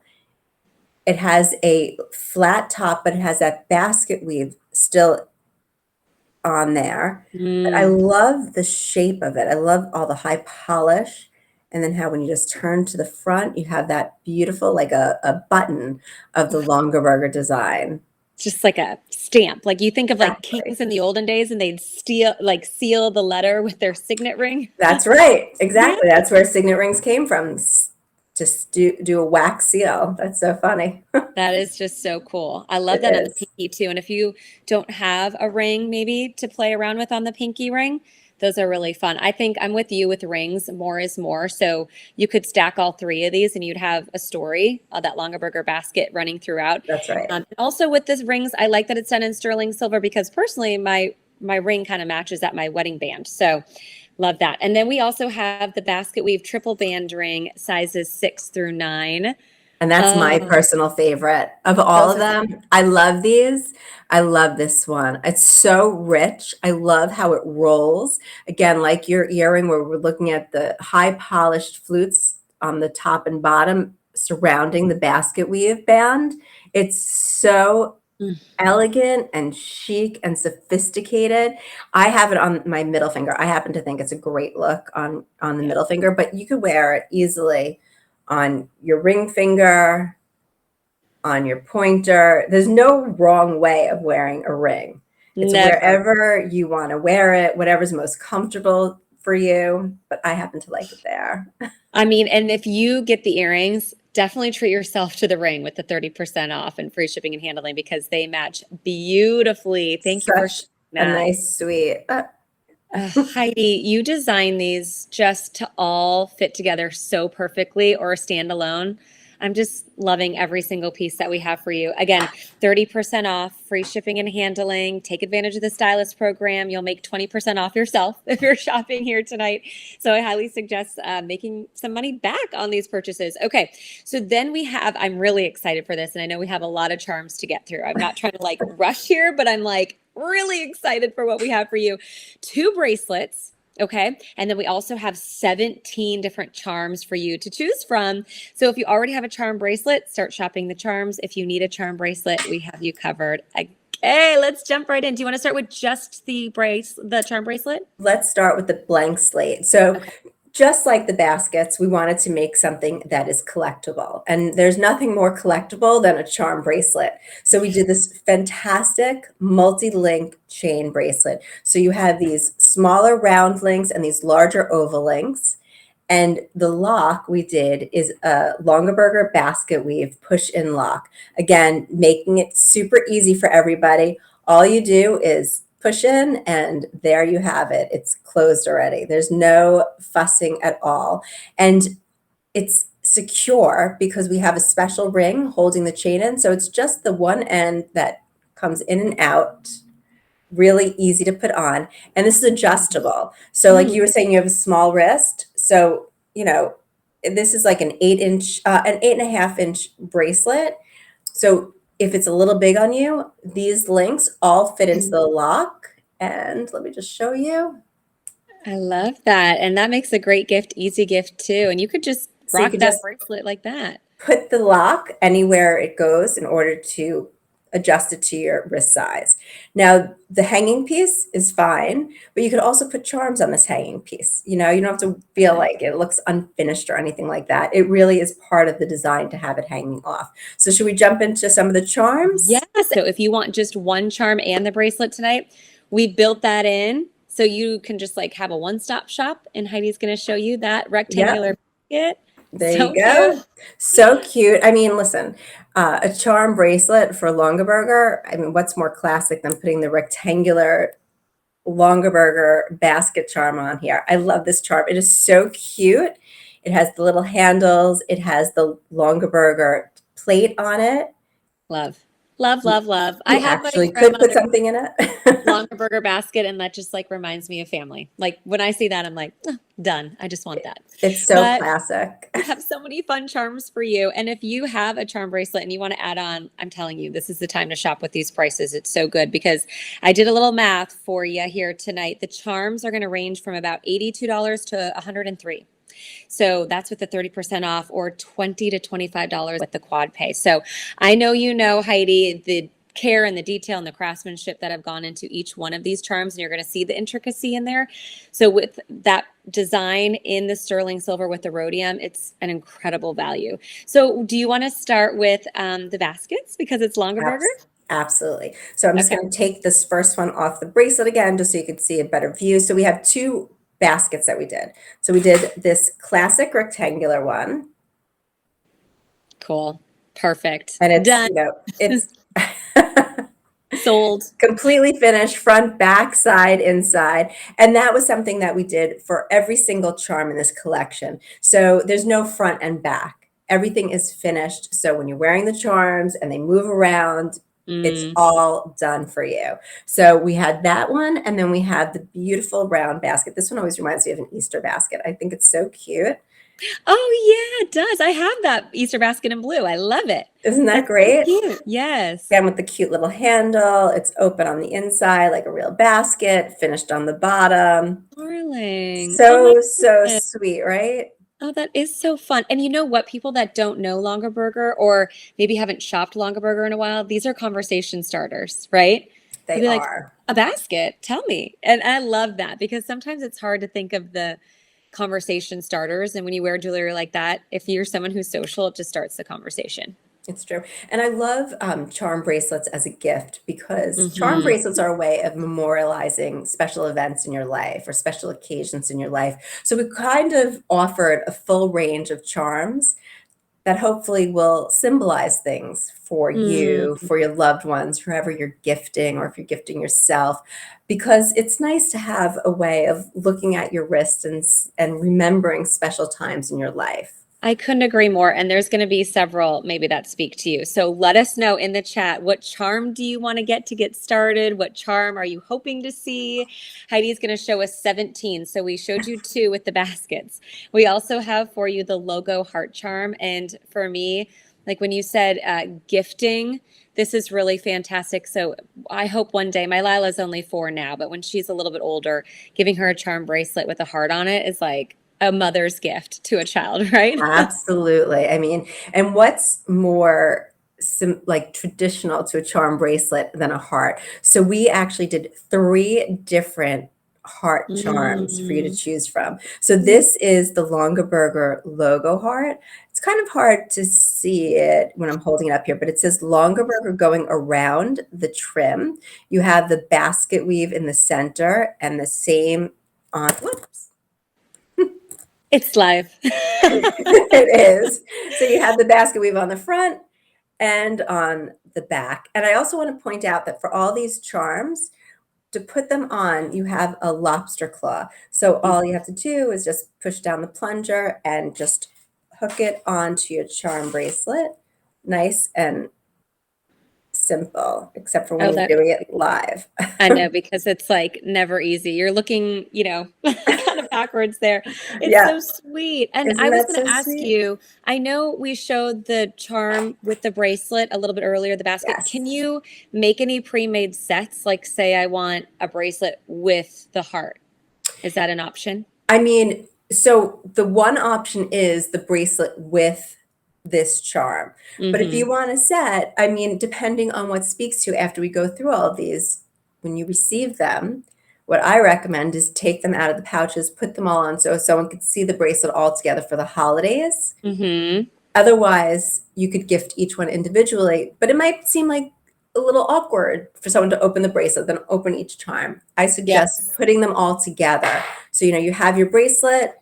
It has a flat top, but it has that basket weave still on there. But I Mm. love the shape of it. I love all the high polish. And then how when you just turn to the front, you have that beautiful, like a button of the Longaberger design. Just like a stamp. Like you think of like Exactly. kings in the olden days and they'd seal the letter with their signet ring. That's right. Yeah. Exactly. That's where signet rings came from. Just do a wax seal. That's so funny. That is just so cool. I love It that on the is. pinky too. And if you don't have a ring maybe to play around with on the pinky ring, those are really fun. I think I'm with you with rings. More is more. So you could stack all three of these and you'd have a story of that Longaberger basket running throughout. That's right. And also with this rings, I like that it's done in sterling silver because personally my ring kind of matches at my wedding band. So love that. And then we also have the basket weave triple band ring sizes 6 through 9. And that's my Oh, personal favorite of all those of are them. I love these. I love this one. It's so rich. I love how it rolls. Again, like your earring, where we're looking at the high polished flutes on the top and bottom surrounding the basket weave band. It's so mm, elegant and chic and sophisticated. I have it on my middle finger. I happen to think it's a great look on the yeah. middle finger, but you could wear it easily on your ring finger, on your pointer. There's no wrong way of wearing a ring. It's Never. wherever you want to wear it, whatever's most comfortable for you. But I happen to like it there. I mean, and if you get the earrings, definitely treat yourself to the ring with the 30% off and free shipping and handling because they match beautifully. Thank you for Such sharing a that. nice, sweet. Heidi, you design these just to all fit together so perfectly or stand alone. I'm just loving every single piece that we have for you. Again, 30% off, free shipping and handling. Take advantage of the stylist program. You'll make 20% off yourself if you're shopping here tonight. So I highly suggest making some money back on these purchases. Okay, so then we have, I'm really excited for this, and I know we have a lot of charms to get through. I'm not trying to like rush here, but I'm like really excited for what we have for you. Two bracelets. Okay. And then we also have 17 different charms for you to choose from. So if you already have a charm bracelet, start shopping the charms. If you need a charm bracelet, we have you covered. Okay, let's jump right in. Do you want to start with just the charm bracelet? Let's start with the blank slate. So Okay. just like the baskets, we wanted to make something that is collectible. And there's nothing more collectible than a charm bracelet. So we did this fantastic multi-link chain bracelet. So you have these smaller round links and these larger oval links. And the lock we did is a Longaberger basket weave push-in lock. Again, making it super easy for everybody. All you do is push in and there you have it. It's closed already. There's no fussing at all. And it's secure because we have a special ring holding the chain in. So it's just the one end that comes in and out, really easy to put on. And this is adjustable. So like Mm, you were saying, you have a small wrist. So, this is like an 8 inch, an 8.5 inch bracelet. So if it's a little big on you, these links all fit into the lock. And let me just show you. I love that. And that makes a great gift, easy gift too. And you could just So you rock can that just bracelet like that. put the lock anywhere it goes in order to adjust it to your wrist size. Now, the hanging piece is fine, but you could also put charms on this hanging piece. You don't have to feel like it looks unfinished or anything like that. It really is part of the design to have it hanging off. So should we jump into some of the charms? Yes. So if you want just one charm and the bracelet tonight, we built that in so you can just like have a one-stop shop, and Heidi's going to show you that Yep, rectangular basket. there you So go. cute. So cute. I mean, listen, a charm bracelet for Longaberger. I mean, what's more classic than putting the rectangular Longaberger basket charm on here? I love this charm. It is so cute. It has the little handles. It has the Longaberger plate on it. Love, love, love, love. I You have my actually could put grandmother something in it. Longaberger basket, and that just like reminds me of family. Like when I see that, I'm like, "Ah, done. I just want that." It's so But classic. we have so many fun charms for you. And if you have a charm bracelet and you want to add on, I'm telling you, this is the time to shop with these prices. It's so good because I did a little math for you here tonight. The charms are going to range from about $82 to $103. So that's with the 30% off, or $20 to $25 with the quad pay. So I know you know, Heidi, the care and the detail and the craftsmanship that have gone into each one of these charms, and you're going to see the intricacy in there. So with that design in the sterling silver with the rhodium, it's an incredible value. So do you want to start with the baskets because it's Longaberger? Absolutely. So I'm just Okay. going to take this first one off the bracelet again, just so you can see a better view. So we have two baskets that we did. So we did this classic rectangular one, Cool. Perfect. and it's, Done. it's Sold. completely finished, front, back, side, inside. And that was something that we did for every single charm in this collection. So there's no front and back. Everything is finished. So when you're wearing the charms and they move around, it's Mm. all done for you. So we had that one, and then we had the beautiful round basket. This one always reminds me of an Easter basket. I think it's so cute. Oh, yeah, it does. I have that Easter basket in blue. I love it. Isn't that That's so great? cute. Yes. Again, with the cute little handle, it's open on the inside like a real basket, finished on the bottom. Darling. Oh my So goodness. sweet, right? Oh, that is so fun. And you know what? People that don't know Longaberger or maybe haven't shopped Longaberger in a while, these are conversation starters, right? They'll They be like, are. a basket, tell me. And I love that because sometimes it's hard to think of the conversation starters. And when you wear jewelry like that, if you're someone who's social, it just starts the conversation. It's true. And I love charm bracelets as a gift because charm Hmm. bracelets are a way of memorializing special events in your life or special occasions in your life. So we kind of offered a full range of charms that hopefully will symbolize things for you, Mm. for your loved ones, whoever you're gifting, or if you're gifting yourself, because it's nice to have a way of looking at your wrist and remembering special times in your life. I couldn't agree more. And there's going to be several maybe that speak to you. So let us know in the chat, what charm do you want to get started? What charm are you hoping to see? Heidi's going to show us 17. So we showed you two with the baskets. We also have for you the logo heart charm. And for me, like when you said gifting, this is really fantastic. So I hope one day, my Lila's only 4 now, but when she's a little bit older, giving her a charm bracelet with a heart on it is like a mother's gift to a child, right? Absolutely. I mean, and what's more like traditional to a charm bracelet than a heart? So we actually did 3 different heart charms for you to Mm. choose from. So this is the Longaberger logo heart. It's kind of hard to see it when I'm holding it up here, but it says Longaberger going around the trim. You have the basket weave in the center and the same on, whoops. It's live. It is. So you have the basket weave on the front and on the back. And I also want to point out that for all these charms, to put them on, you have a lobster claw. So all you have to do is just push down the plunger and just hook it onto your charm bracelet. Nice and simple, except for when Oh, you're that doing it live. I know because it's like never easy. You're looking, kind of backwards there. It's Yeah. so sweet. And Isn't I was that going so to ask sweet? you, I know we showed the charm with the bracelet a little bit earlier, the basket. Can Yes. you make any pre-made sets? Like, say I want a bracelet with the heart. Is that an option? I mean, so the one option is the bracelet with this charm. But if Mm-hmm. you want a set, I mean, depending on what speaks to you after we go through all of these, when you receive them, what I recommend is take them out of the pouches, put them all on so someone could see the bracelet all together for the holidays. Mm-hmm. Otherwise, you could gift each one individually, but it might seem like a little awkward for someone to open the bracelet, then open each charm. I suggest Yes. putting them all together. So, you have your bracelet.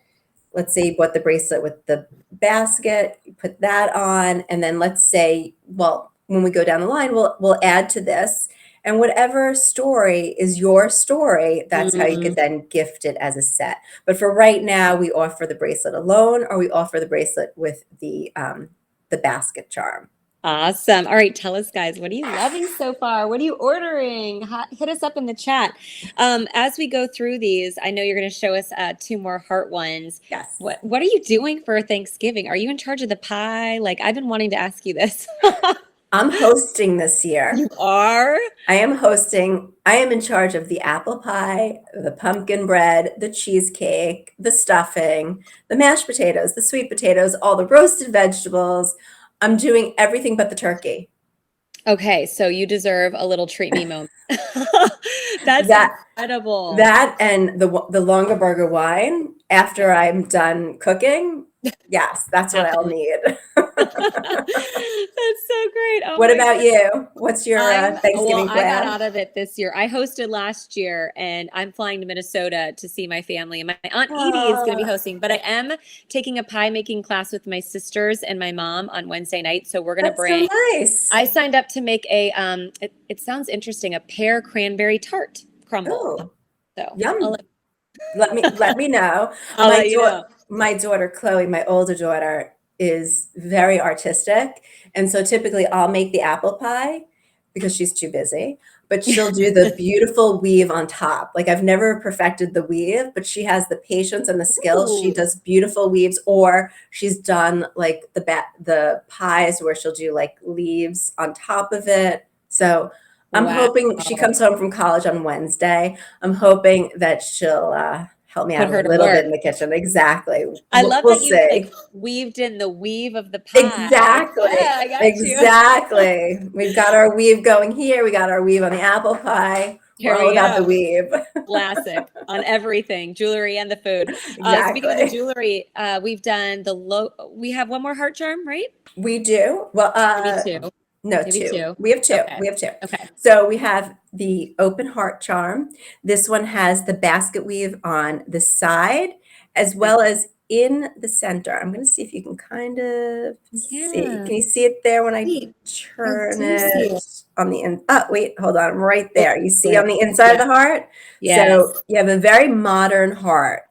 Let's say you bought the bracelet with the basket, you put that on, and then let's say, well, when we go down the line, we'll add to this. And whatever story is your story, that's how you Mm. could then gift it as a set. But for right now, we offer the bracelet alone, or we offer the bracelet with the basket charm. Awesome. All right, tell us, guys, what are you loving so far? What are you ordering? Hit us up in the chat. As we go through these, I know you're going to show us 2 more heart ones. Yes. What are you doing for Thanksgiving? Are you in charge of the pie? Like, I've been wanting to ask you this. I'm hosting this year. You are? I am hosting. I am in charge of the apple pie, the pumpkin bread, the cheesecake, the stuffing, the mashed potatoes, the sweet potatoes, all the roasted vegetables. I'm doing everything but the turkey. Okay, so you deserve a little treat me moment. That's That incredible. that and the Longaberger wine after I'm done cooking. Yes, that's what I'll Happening. need. That's so great. Oh What my about God. you? What's your Well, Thanksgiving I got plan? out of it this year. I hosted last year and I'm flying to Minnesota to see my family. And my Aunt Edie is going to be Oh, hosting, but I am taking a pie making class with my sisters and my mom on Wednesday night. So we're going to that's so bring, nice. I signed up to make it sounds interesting, a pear cranberry tart crumble. Oh, So yum. Let me know. I'll let you know. My daughter Chloe, my older daughter, is very artistic, and so typically I'll make the apple pie because she's too busy, but she'll do the beautiful weave on top. Like I've never perfected the weave, but she has the patience and the skills. She Ooh, does beautiful weaves, or she's done like the pies where she'll do like leaves on top of it. So I'm wow. hoping she comes home from college on Wednesday. I'm hoping that she'll help me Put out a her to little bit work. in the kitchen. Exactly. I We'll, love we'll that you like see. weaved in the weave of the pie. Exactly. Yeah, I got you. Exactly. We've got our weave going here. We got our weave on the apple pie. We're There all we about the go. weave. Classic on everything, jewelry and the food. Speaking of the Exactly. jewelry, we've done we have one more heart charm, right? We do. Well, Maybe two. no, Maybe two. two. We have two. Okay. We have two. Okay. So we have the open heart charm. This one has the basket weave on the side as Okay. well as in the center. I'm going to see if you can kind of see. Yeah. Can you see it there when I Wait, I turn do see it. it on the in? Oh, wait, hold on. I'm right Oh, there. You see on good. the inside of Yeah. the heart? So Yes. you have a very modern heart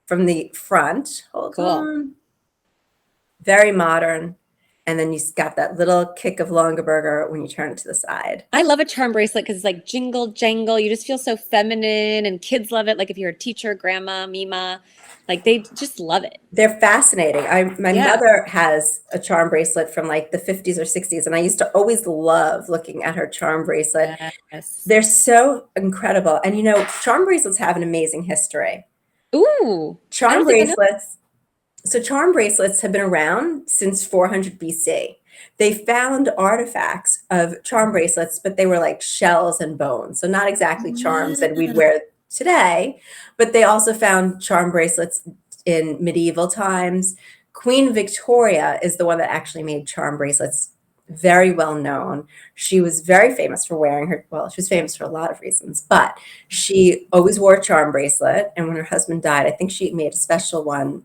from the front. Hold Cool. on. Very modern. And then you got that little kick of Longaberger when you turn it to the side. I love a charm bracelet because it's like jingle jangle. You just feel so feminine, and kids love it. Like if you're a teacher, grandma, Mima, like they just love it. They're fascinating. My Yeah. mother has a charm bracelet from like the 50s or 60s, and I used to always love looking at her charm bracelet. Yes. They're so incredible. And charm bracelets have an amazing history. Ooh, I Charm don't think I know. bracelets So charm bracelets have been around since 400 BC. They found artifacts of charm bracelets, but they were like shells and bones. So not exactly charms that we'd Ah, wear today, but they also found charm bracelets in medieval times. Queen Victoria is the one that actually made charm bracelets, very well known. She was very famous for wearing well, she was famous for a lot of reasons, but she always wore a charm bracelet. And when her husband died, I think she made a special one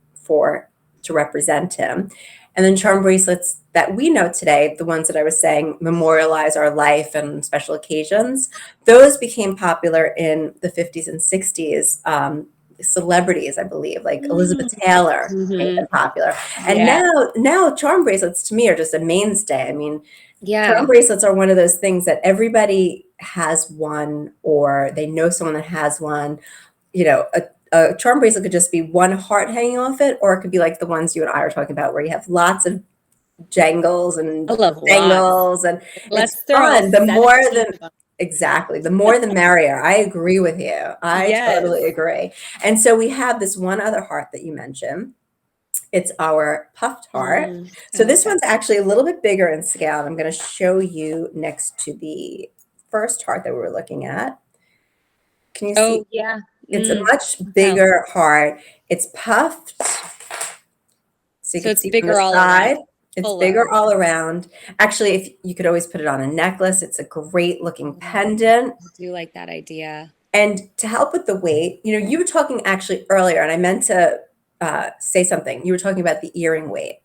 to represent him. And then charm bracelets that we know today, the ones that I was saying memorialize our life and special occasions, those became popular in the 50s and 60s. Celebrities, I believe, like Elizabeth Taylor made mm-hmm. them popular. And Yeah. now charm bracelets to me are just a mainstay. I mean, charm Yeah. bracelets are one of those things that everybody has one, or they know someone that has one. A charm bracelet could just be one heart hanging off it, or it could be like the ones you and I are talking about, where you have lots of jangles I and love lots. bangles, and it's Let's throw all fun. The more 17 the of them. Exactly, the more the merrier. I agree with you. I Yes. totally agree. And so we have this one other heart that you mentioned. It's our puffed heart. So this Okay. one's actually a little bit bigger in scale. And I'm going to show you next to the first heart that we were looking at. Can you see? Oh, yeah. It's a Mm. much Wow. bigger heart. It's puffed, so you So can it's see from the bigger all around, side. It's bigger fuller. all around. Actually, if you could always put it on a necklace, it's a great looking Yeah, pendant. I do like that idea. And to help with the weight, you were talking actually earlier, and I meant to say something. You were talking about the earring weight.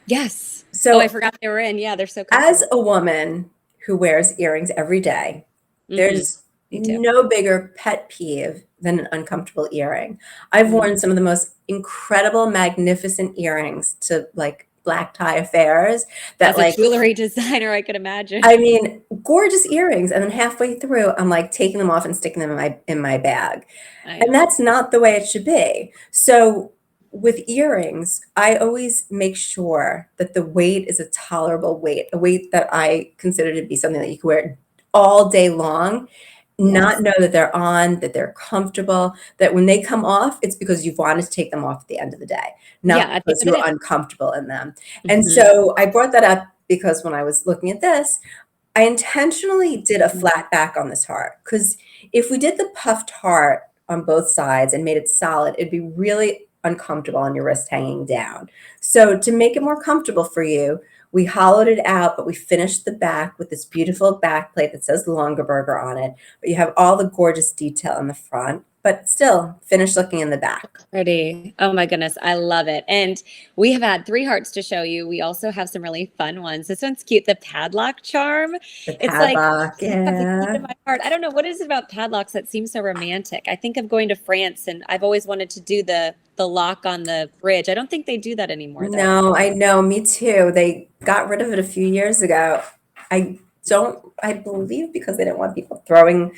Yes. Oh, I So forgot they were in. Yeah, they're so as comfy. a woman who wears earrings every day, Mm-hmm. there's Me too. no bigger pet peeve than an uncomfortable earring. I've Mm. worn some of the most incredible, magnificent earrings to like black tie affairs that As a like, jewelry designer, I could imagine. I mean, gorgeous earrings. And then halfway through, I'm like taking them off and sticking them in my bag. I And know. that's not the way it should be. So with earrings, I always make sure that the weight is a tolerable weight, a weight that I consider to be something that you can wear all day long, not Yes. know that they're on, that they're comfortable, that when they come off, it's because you've wanted to take them off at the end of the day, not Yeah, at the end because of the you're day. uncomfortable in them. And Mhm. so I brought that up because when I was looking at this, I intentionally did a Mhm. flat back on this heart, because if we did the puffed heart on both sides and made it solid, it'd be really uncomfortable on your wrist hanging down. So to make it more comfortable for you, we hollowed it out, but we finished the back with this beautiful back plate that says Longaberger on it. But you have all the gorgeous detail in the front, but still finish looking in the back. Pretty. Oh my goodness, I love it. And we have had three hearts to show you. We also have some really fun ones. This one's cute, the padlock charm. The It's like padlock, you have the key to yeah. my heart. I don't know what is it about padlocks that seems so romantic. I think of going to France, and I've always wanted to do the lock on the bridge. I don't think they do that anymore though. No, I know, me too. They got rid of it a few years ago. I believe because they didn't want people throwing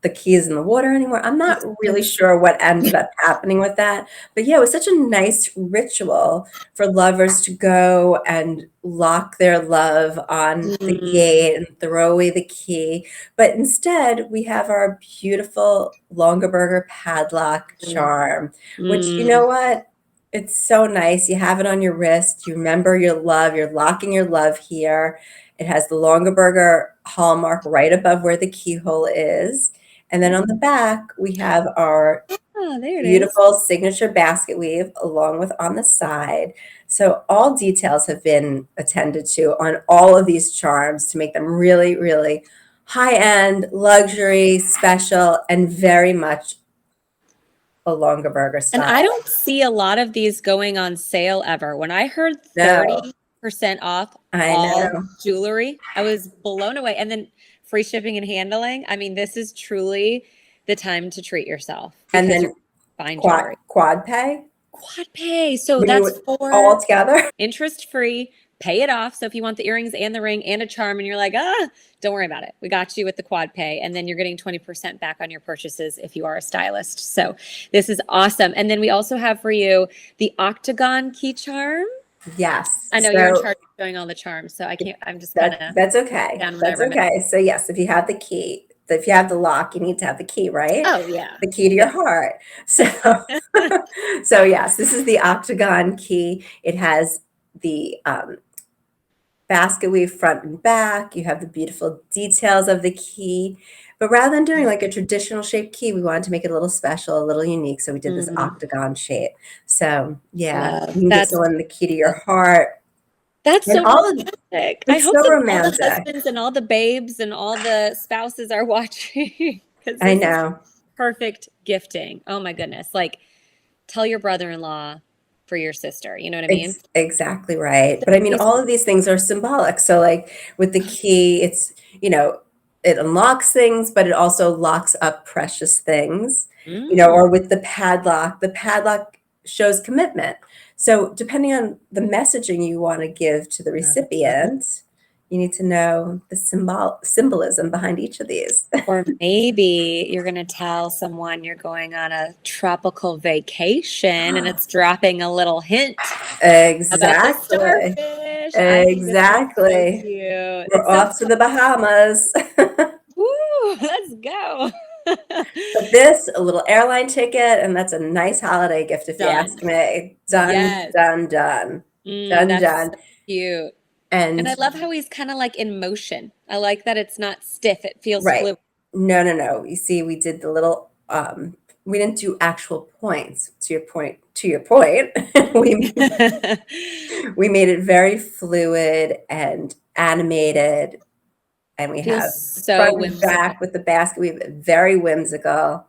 the keys in the water anymore. I'm not That's really so sure what ended up happening with that. But yeah, it was such a nice ritual for lovers to go and lock their love on the mm, gate and throw away the key. But instead, we have our beautiful Longaberger padlock mm, charm, which, you know mm. what? It's so nice. You have it on your wrist. You remember your love. You're locking your love here. It has the Longaberger hallmark right above where the keyhole is. And then on the back, we have our Oh, there it is. beautiful signature basket weave along with on the side. So all details have been attended to on all of these charms to make them really, really high-end, luxury, special, and very much a Longaberger And style. I don't see a lot of these going on sale ever. When I heard No, 30% off I all know. jewelry, I was blown away. And then free shipping and handling. I mean, this is truly the time to treat yourself And because you're then buying jewelry. quad pay Quad pay. So when that's you all for together. interest free, pay it off. So if you want the earrings and the ring and a charm and you're like, don't worry about it. We got you with the quad pay. And then you're getting 20% back on your purchases if you are a stylist. So this is awesome. And then we also have for you the octagon key charm. Yes. I know you're in So charge of doing all the charms. So I can't, I'm just kind of that's okay. down when I That's remember. okay. So yes, if you have the key, if you have the lock, you need to have the key, right? Oh, yeah. The key to your Yeah. heart. So so yes, this is the octagon key. It has the basket weave front and back. You have the beautiful details of the key. But rather than doing like a traditional shaped key, we wanted to make it a little special, a little unique. So we did this Mm, octagon shape. So yeah, love. you can give someone the key to your heart. That's And so all of romantic. I it's hope so that all the romantic. husbands and all the babes and all the spouses are watching because I this is know. perfect gifting. Oh my goodness. Like, tell your brother-in-law for your sister. You know what I mean? Exactly right. But I mean, These- all of these things are symbolic. So, like with the key, it's, it unlocks things, but it also locks up precious things, Mm, or with the padlock shows commitment. So, depending on the messaging you want to give to the uh-huh. recipient, you need to know the symbolism behind each of these. Or maybe you're going to tell someone you're going on a tropical vacation and it's dropping a little hint about the Exactly. starfish. I think this is so Exactly. cute. We're It's so off to the Bahamas. Woo, let's go. But this, a little airline ticket, and that's a nice holiday gift if you Done. ask me. Done, Yes. done, done. Done, That's done. so cute. And And I love how he's kind of like in motion. I like that it's not stiff. It feels right. fluid. No, no, no. You see, we did the little we didn't do actual points to your point. we we made it very fluid and animated, and we Feels have so front and whimsical. back with the basket. We have very whimsical.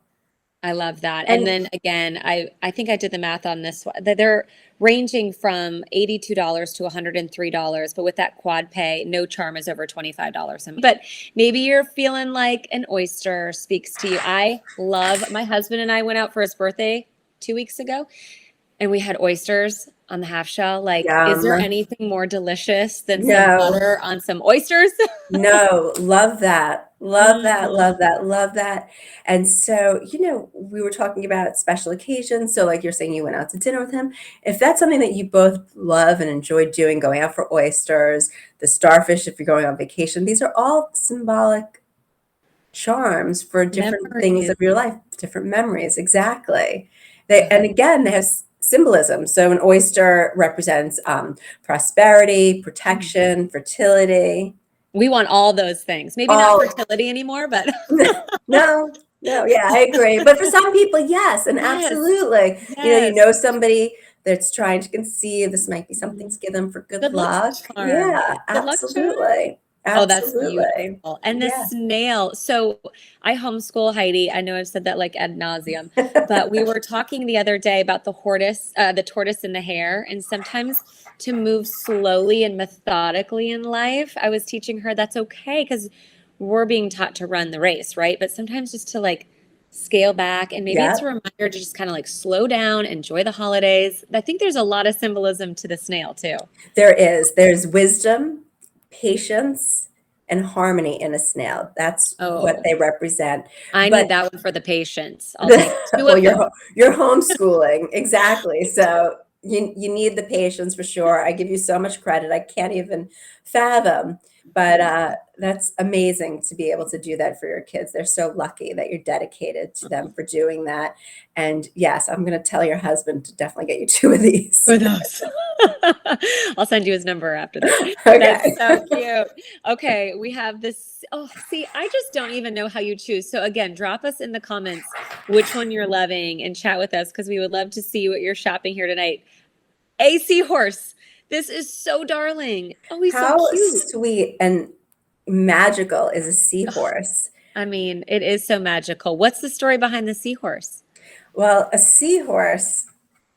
I love that. And And then again, I think I did the math on this one. They're ranging from $82 to $103, but with that quad pay, no charm is over $25 a month. But maybe you're feeling like an oyster speaks to you. I love my husband and I went out for his birthday 2 weeks ago and we had oysters on the half shell. Like, is there yum. anything more delicious than some No. butter on some oysters? No, love that. Love that, Mm, love that, love that. And so, we were talking about special occasions. So, like you're saying, you went out to dinner with him. If that's something that you both love and enjoy doing, going out for oysters, the starfish, if you're going on vacation, these are all symbolic charms for different things memories. of your life, different memories. Exactly. Love And it. again, they have symbolism. So, an oyster represents prosperity, Mm. protection, fertility. We want all those things. Maybe not All fertility anymore, but No, no, yeah, I agree. But for some people, yes, and yes, absolutely. You yes. know somebody that's trying to conceive, this might be something Mhm. to give them for good Good luck luck. charm. Yeah, Good luck charm. absolutely. Oh, that's Absolutely. beautiful. And the Yeah. snail. So I homeschool Heidi. I know I've said that like ad nauseum, but we were talking the other day about the tortoise and the hare, and sometimes to move slowly and methodically in life. I was teaching her that's okay because we're being taught to run the race, right? But sometimes just to like scale back and maybe it's a Yeah, reminder to just kind of like slow down, enjoy the holidays. I think there's a lot of symbolism to the snail too. there is. There's wisdom, patience, and harmony in a snail. That's what Oh, they represent. I But need that one for the patients. I'll take two well, of those. you're homeschooling. Exactly. So you need the patience for sure. I give you so much credit. I can't even fathom. But that's amazing to be able to do that for your kids. They're so lucky that you're dedicated to them for doing that. And yes, I'm going to tell your husband to definitely get you two of these. For those. I'll send you his number after this. That's Okay. so cute. Okay, we have this. Oh, see, I just don't even know how you choose. So again, drop us in the comments which one you're loving and chat with us because we would love to see what you're shopping here tonight. A seahorse. This is so darling. Oh, he's so How cute. sweet and magical is a Ugh, seahorse? I mean, it is so magical. What's the story behind the seahorse? Well, a seahorse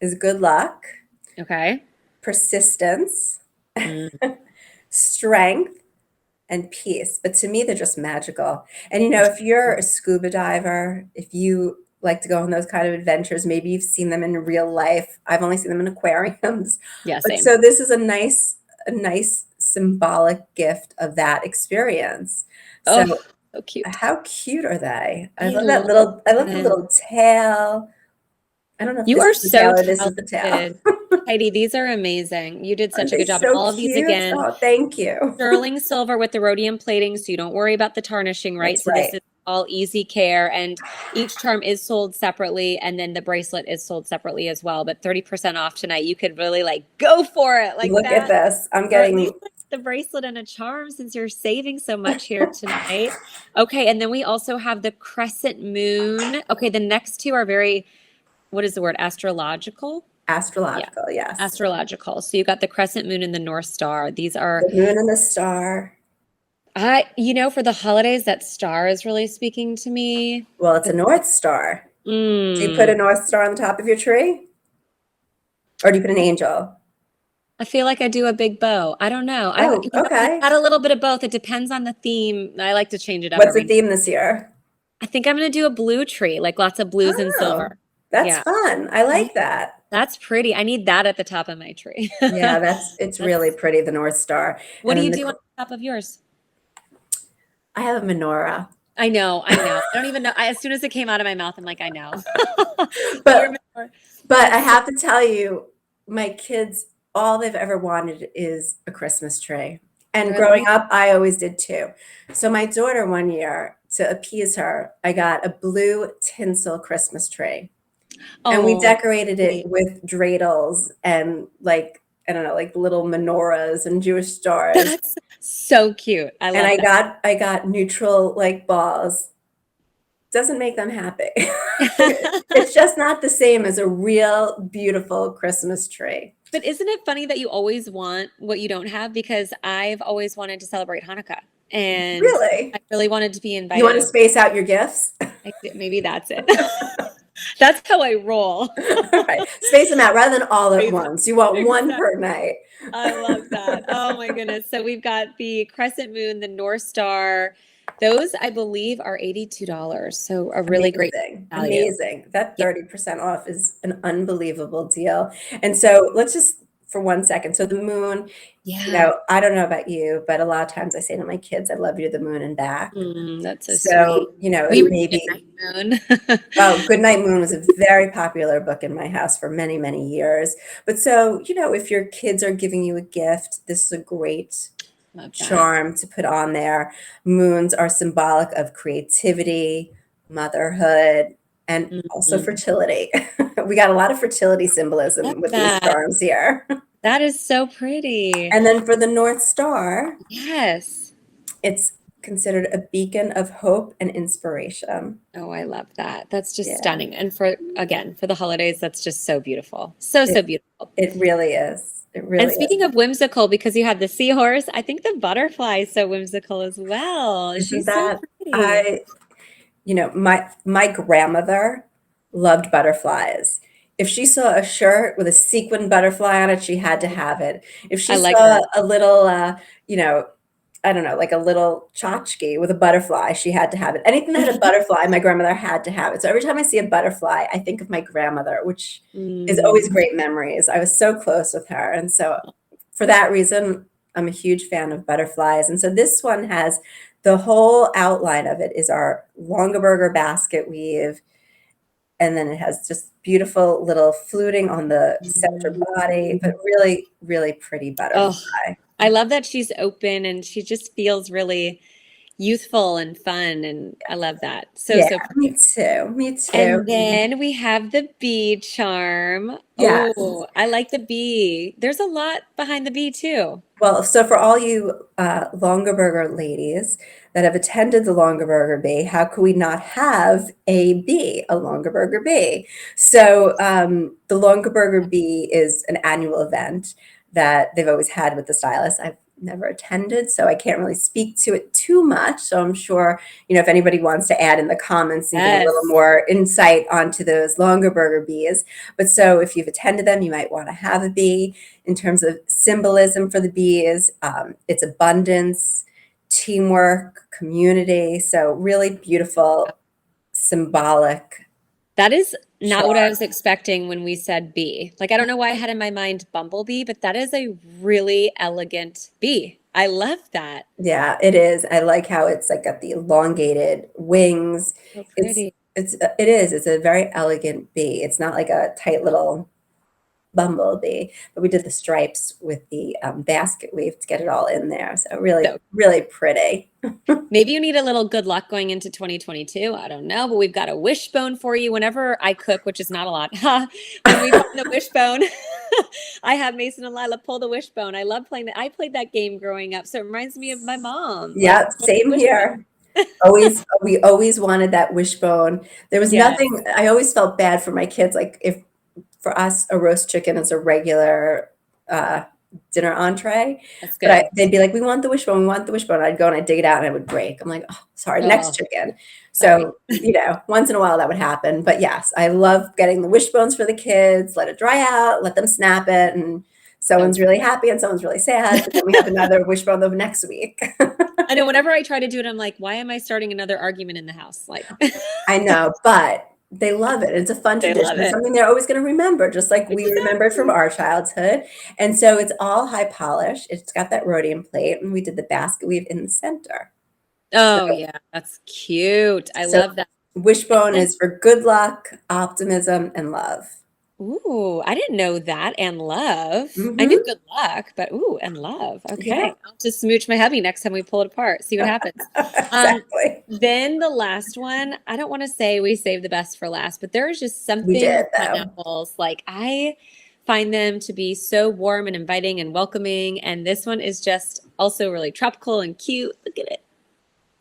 is good luck, Okay. persistence, Mm, strength, and peace. But to me, they're just magical. And if you're a scuba diver, if you like to go on those kind of adventures, maybe you've seen them in real life. I've only seen them in aquariums. yeah, But same. so this is a nice symbolic gift of that experience. So Oh, so cute. how cute are they? I I love that love little I love the them. little tail. I don't know if You this are is the so tail or this is the tail. talented. Heidi, these are amazing. You did Aren't such a they good job. And so all of these cute? again, Oh, thank you. sterling silver with the rhodium plating, so you don't worry about the tarnishing, right? That's So this right. is all easy care, and each charm is sold separately, and then the bracelet is sold separately as well. But 30% off tonight. You could really like go for it like Look at that, this. I'm or at least getting like the bracelet and a charm since you're saving so much here tonight. Okay, and then we also have the crescent moon. Okay, the next two are very, what is the word? Astrological? Yeah, astrological, yes. astrological. So you got the crescent moon and the North Star. These are, The moon and the star. for the holidays, that star is really speaking to me. Well, it's a North Star. Do you put a Mm, North Star on the top of your tree? Or do you put an angel? I feel like I do a big bow. I don't know. Oh, I okay. got a little bit of both. It depends on the theme. I like to change it up What's the every now. theme this year? I think I'm gonna do a blue tree, like lots of blues and Oh, silver. that's Yeah. fun. I Yeah. like that. That's pretty. I need that at the top of my tree. Yeah, it's really That's pretty, the North Star. what And do then you do on top of yours? I have a menorah. I know, I know. I don't even know. As soon as it came out of my mouth, I'm like, I know. But you're But more, but I that's so have to tell you, my kids, all they've ever wanted is a Christmas tree. And growing really. up, I always did too. So my daughter one year, to appease her, I got a blue tinsel Christmas tree. And we Oh, decorated it sweet. with dreidels and like, I don't know, like little menorahs and Jewish stars. That's so cute. I And love I got neutral like balls. Doesn't make them happy. that. It's just not the same as a real beautiful Christmas tree. But isn't it funny that you always want what you don't have? Because I've always wanted to celebrate Hanukkah and Really? I really wanted to be You invited want to over. space out your gifts? Maybe that's it. That's how I roll. Right. Space them out rather than all at Exactly. once. You want one per night. I love that. Oh my goodness. So we've got the crescent moon, the North Star. Those, I believe, are $82. So a really great Amazing. value. Amazing. That Yeah. 30% off is an unbelievable deal. And so let's just for 1 second. So the moon, Yeah. I don't know about you, but a lot of times I say to my kids, I love you to the moon and back. That's so sweet. So, We it read may Midnight be, Moon. oh, Goodnight Moon was a very popular book in my house for many, many years. But so, if your kids are giving you a gift, this is a great Love that. charm to put on there. Moons are symbolic of creativity, motherhood, and also Mhm. fertility. We got a lot of fertility Love symbolism with these that. charms here. That is so pretty. And then for the North Star, Yes. it's considered a beacon of hope and inspiration. Oh, I love that. That's just Yeah, stunning. And for the holidays, that's just so beautiful. So, it so beautiful. it really is. It And really is. speaking of whimsical, because you have the seahorse, I think the butterfly is so whimsical as well. Isn't She's so that pretty. I my grandmother loved butterflies. If she saw a shirt with a sequin butterfly on it, she had to have it. If I she like saw that. a little, you know, I don't know, like a little tchotchke with a butterfly, she had to have it. Anything that had a butterfly, my grandmother had to have it. So every time I see a butterfly, I think of my grandmother, which is always Mm. great memories. I was so close with her. And so for that reason, I'm a huge fan of butterflies. And so this one has the whole outline of it is our Longaberger basket weave. And then it has just beautiful little fluting on the center body, but really, really pretty Oh, butterfly. I love that she's open and she just feels really, youthful and fun, and I love that. So, Yeah, so me pretty. too. Me too. And then we have the bee charm. Yes. Oh, I like the bee. There's a lot behind the bee too. Well, so for all you Longaberger ladies that have attended the Longaberger Bee, how could we not have a bee, a Longaberger Bee? So the Longaberger Bee is an annual event that they've always had with the stylist. I've never attended, so I can't really speak to it too much. So I'm sure, if anybody wants to add in the comments and give a little Yes. more insight onto those Longaberger bees. But so if you've attended them, you might want to have a bee in terms of symbolism for the bees. It's abundance, teamwork, community. So really beautiful, symbolic That is not what I charm. was expecting when we said bee. Like, I don't know why I had in my mind bumblebee, but that is a really elegant bee. I love that. Yeah, it is. I like how it's like got the elongated wings. So It's pretty. it is. It's a very elegant bee. It's not like a tight little bumblebee, but we did the stripes with the basket weave to get it all in there. So really, So really pretty. maybe you need a little good luck going into 2022. I don't know, but we've got a wishbone for you whenever I cook, which is not a lot. When we find the wishbone, I have Mason and Lila pull the wishbone. I love playing that. I played that game growing up, so it reminds me of my mom, like Yeah, pulling the same wishbone. here. We always wanted that wishbone. There was Yes, nothing, I always felt bad for my kids. Like if for us, a roast chicken is a regular uh, dinner entree, that's but good. they'd be like, "We want the wishbone. We want the wishbone." I'd go and I'd dig it out and it would break. I'm like, "Oh, sorry, next Oh, chicken." sorry. So, once in a while that would happen. But yes, I love getting the wishbones for the kids, let it dry out, let them snap it. And So someone's really happy and someone's really sad. But then we have another wishbone the next week. I know whenever I try to do it, I'm like, why am I starting another argument in the house? Like, I know, but they love it. It's a fun they tradition. love It's it. something they're always going to remember, just like we remembered from Exactly. our childhood. And so it's all high polish. It's got that rhodium plate, and we did the basket weave in the center. So, Oh yeah, that's cute. I so love that. wishbone And is for good luck, optimism, and love. ooh, I didn't know that. And love. I knew Hmm. good luck, but ooh, and love. Yeah, Okay. I'll just smooch my hubby next time we pull it apart. See what happens. Um, exactly. then the last one, I don't want to say we saved the best for last, but there is just We something did with though. pineapples. Like I find them to be so warm and inviting and welcoming. And this one is just also really tropical and cute. Look at it.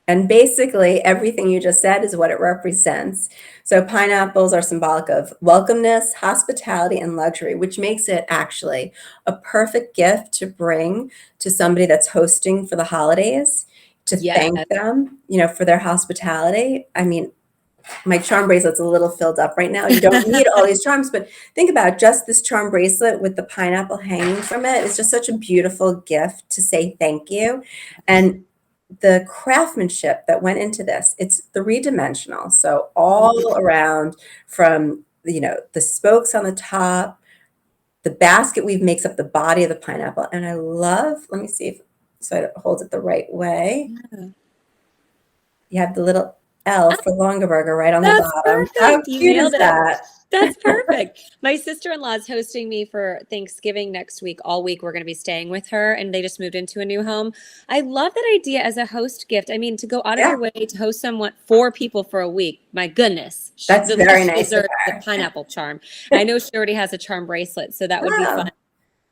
And basically, everything you just said is what it represents. So, pineapples are symbolic of welcomeness, hospitality, and luxury, which makes it actually a perfect gift to bring to somebody that's hosting for the holidays to Yes. thank them, for their hospitality. I mean, my charm bracelet's a little filled up right now. You don't need all these charms, but think about just this charm bracelet with the pineapple hanging from it. It's just such a beautiful gift to say thank you. And the craftsmanship that went into this, it's three-dimensional. So all around from, the spokes on the top, the basket weave makes up the body of the pineapple. And I love, let me see if so it holds it the right way. You have the little L for Longaberger right on the That's bottom. How perfect. You cute is nailed it. that? That's perfect. My sister-in-law is hosting me for Thanksgiving next week. All week we're going to be staying with her, and they just moved into a new home. I love that idea as a host gift. I mean, to go out of Yeah, your way to host someone, four people for a week. My goodness. that's The very least she nice of deserves the her. pineapple charm. I know she already has a charm bracelet, so that would be fun Oh,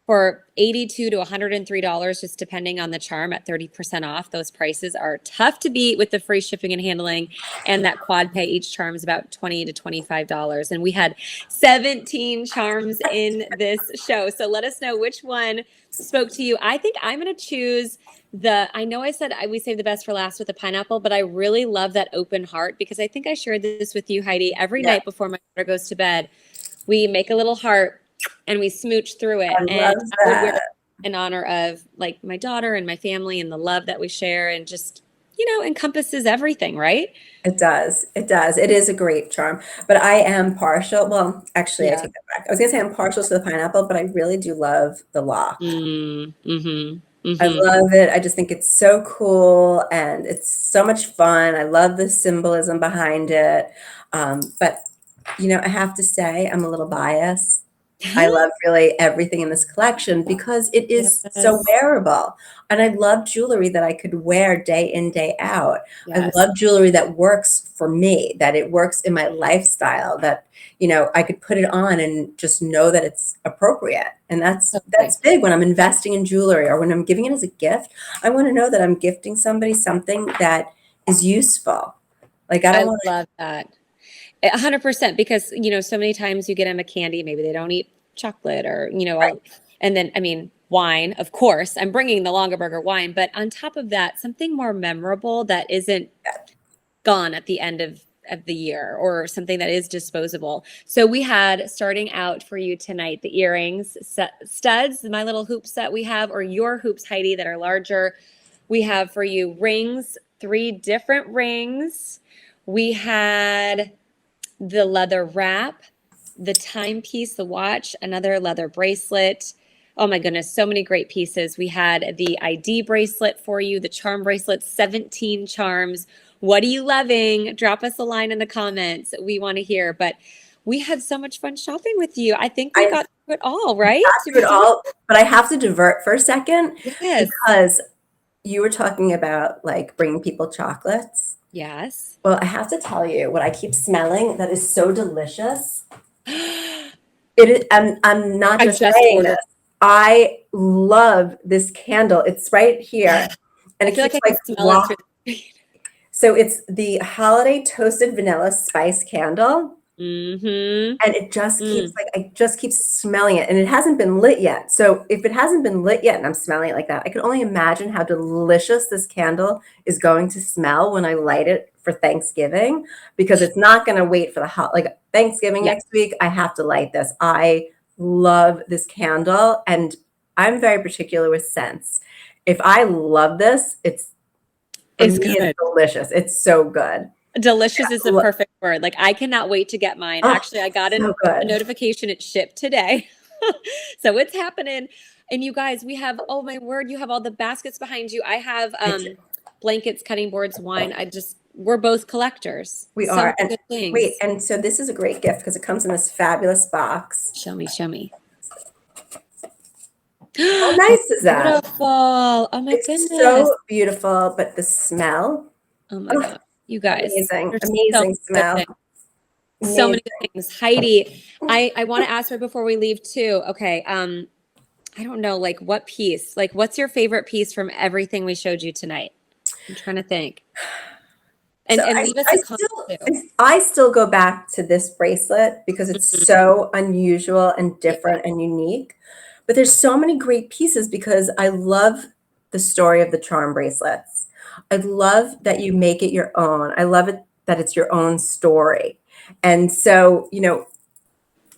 for 82 to $103, just depending on the charm at 30% off. Those prices are tough to beat with the free shipping and handling, and that quad pay. Each charm is about 20 to $25. And we had 17 charms in this show. So let us know which one spoke to you. I think I'm going to choose I know I said we saved the best for last with the pineapple, but I really love that open heart because I think I shared this with you, Heidi. Every yeah, night before my daughter goes to bed, we make a little heart and we smooch through it. I And love I would wear that. it in honor of like my daughter and my family and the love that we share and just, encompasses everything, right? It does. It does. It is a great charm. But I am partial. Well, actually, I Yeah. take that back. I was going to say I'm partial to the pineapple, but I really do love the lock. Mm-hmm. I Mm-hmm. love it. I just think it's so cool and it's so much fun. I love the symbolism behind it. But I have to say I'm a little biased. I love really everything in this collection because it is so Yes. wearable. And I love jewelry that I could wear day in, day out. I Yes. love jewelry that works for me, that it works in my lifestyle, that, I could put it on and just know that it's appropriate. And that's Totally. big when I'm investing in jewelry or when I'm giving it as a gift. I want to know that I'm gifting somebody something that is useful. Like I don't I want love that. 100% because, so many times you get them a candy, maybe they don't eat chocolate or, right. and then, I mean, wine, of course, I'm bringing the Longaberger wine, but on top of that, something more memorable that isn't gone at the end of the year or something that is disposable. So we had starting out for you tonight the earrings, studs, my little hoop set we have, or your hoops, Heidi, that are larger. We have for you rings, 3 different rings. We had the leather wrap, the timepiece, the watch, another leather bracelet. Oh my goodness, so many great pieces. We had the ID bracelet for you, the charm bracelet, 17 charms. What are you loving? Drop us a line in the comments. We want to hear. But we had so much fun shopping with you. I think we I got through it all, right? got Did through we it do it? all, but I have to divert for a second Yes. because you were talking about like bringing people chocolates. Yes. Well, I have to tell you what I keep smelling that is so delicious. I It is, I'm not just just saying this. ordered. I love this candle. It's right here and I it feel like keeps I can like smell it rock. through the So it's the holiday toasted vanilla spice candle. Mm-hmm. And it just keeps Mm. like I just keep smelling it and it hasn't been lit yet. So if it hasn't been lit yet and I'm smelling it like that, I can only imagine how delicious this candle is going to smell when I light it for Thanksgiving because it's not going to wait for the hot like Thanksgiving Yeah, next week. I have to light this. I love this candle and I'm very particular with scents. If I love this, it's for it's me it's good. delicious. It's so good. Delicious is the Lo- perfect word. Like I cannot wait to get mine. Oh, Actually, I got so a good. notification it shipped today. So it's happening. And you guys, we have, oh my word, you have all the baskets behind you. I have I do. blankets, cutting boards, wine. We're both collectors. We So are. many And good wait, things. and so this is a great gift because it comes in this fabulous box. Show me, show me. How nice is that? Beautiful. Oh my It's goodness. so beautiful, but the smell, Oh my oh, God. You guys, amazing, there's so amazing many good smell. things. So Amazing. many good things. Heidi, I want to ask right before we leave too. Okay. I don't know, like what piece? Like what's your favorite piece from everything we showed you tonight? I'm trying to think. So And I, leave us I a comment still too. I still go back to this bracelet because it's Mhm. so unusual and Yeah. different and unique. But there's so many great pieces because I love the story of the charm bracelets. I love that you make it your own. I love it that it's your own story. And so,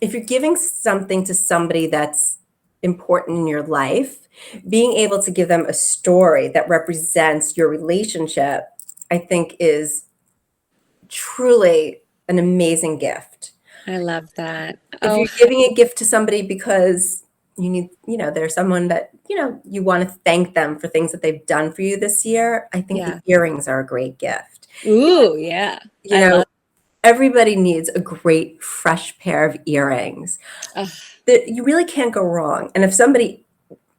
if you're giving something to somebody that's important in your life, being able to give them a story that represents your relationship, I think is truly an amazing gift. I love that. If Oh, you're giving a gift to somebody because you need, there's someone that, you want to thank them for things that they've done for you this year, I think the yeah. earrings are a great gift. Ooh, yeah. You I know, love everybody needs a great fresh pair of earrings. ugh, That you really can't go wrong. And if somebody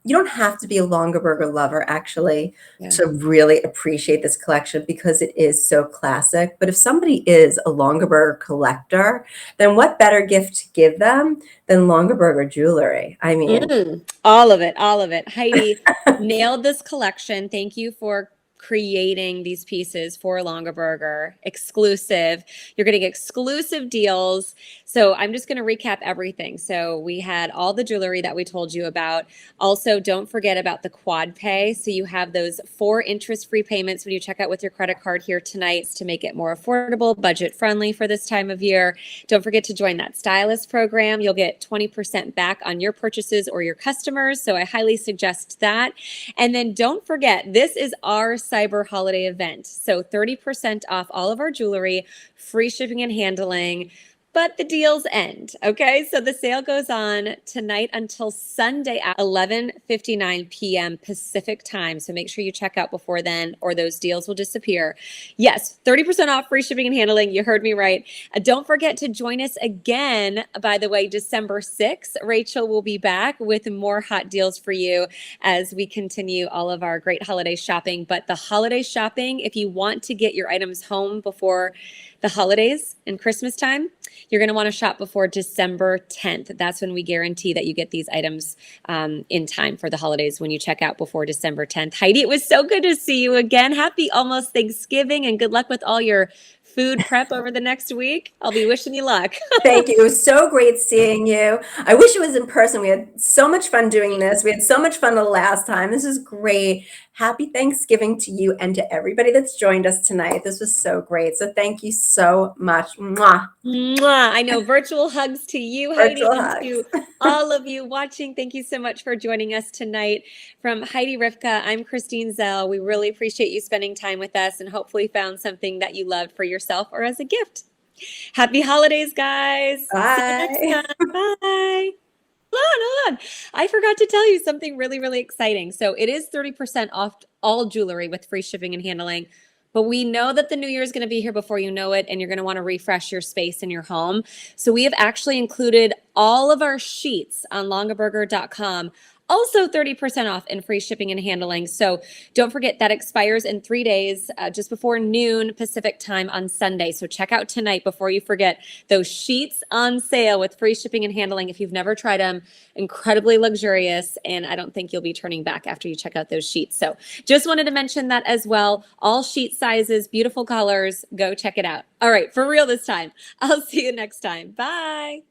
you don't have to be a Longaberger lover actually yeah. to really appreciate this collection because it is so classic. But if somebody is a Longaberger collector, then what better gift to give them than Longaberger jewelry? I mean, All of it, all of it. Heidi nailed this collection. Thank you for creating these pieces for Longaberger exclusive. You're getting exclusive deals. So I'm just going to recap everything. So we had all the jewelry that we told you about. Also, don't forget about the quad pay. So you have those 4 interest-free payments when you check out with your credit card here tonight to make it more affordable, budget friendly for this time of year. Don't forget to join that stylist program. You'll get 20% back on your purchases or your customers. So I highly suggest that. And then don't forget, this is our cyber holiday event. So 30% off all of our jewelry, free shipping and handling. but the deals end. Okay. So the sale goes on tonight until Sunday at 11:59 p.m. Pacific time. So make sure you check out before then or those deals will disappear. Yes, 30% off, free shipping and handling. You heard me right. Don't forget to join us again, by the way, December 6th. Rachel will be back with more hot deals for you as we continue all of our great holiday shopping. But the holiday shopping, if you want to get your items home before the holidays and Christmas time, you're going to want to shop before December 10th. That's when we guarantee that you get these items in time for the holidays when you check out before December 10th. Heidi, it was so good to see you again. Happy almost Thanksgiving and good luck with all your food prep over the next week. I'll be wishing you luck. Thank you. It was so great seeing you. I wish it was in person. We had so much fun doing this. We had so much fun the last time. This is great. Happy Thanksgiving to you and to everybody that's joined us tonight. This was so great. So thank you so much. Mwah. Mwah. I know, virtual hugs to you, Heidi, Virtual and hugs. to all of you watching. Thank you so much for joining us tonight. From Heidi Rivka, I'm Christine Zell. We really appreciate you spending time with us and hopefully found something that you loved for yourself or as a gift. Happy holidays, guys. See you next Bye. time. Bye. Hold on. I forgot to tell you something really, really exciting. So it is 30% off all jewelry with free shipping and handling. But we know that the new year is going to be here before you know it, and you're going to want to refresh your space in your home. So we have actually included all of our sheets on longaberger.com. Also 30% off and free shipping and handling. So don't forget that expires in 3 days, just before noon Pacific time on Sunday. So check out tonight before you forget those sheets on sale with free shipping and handling. If you've never tried them, incredibly luxurious. And I don't think you'll be turning back after you check out those sheets. So just wanted to mention that as well. All sheet sizes, beautiful colors. Go check it out. All right, for real this time. I'll see you next time. Bye.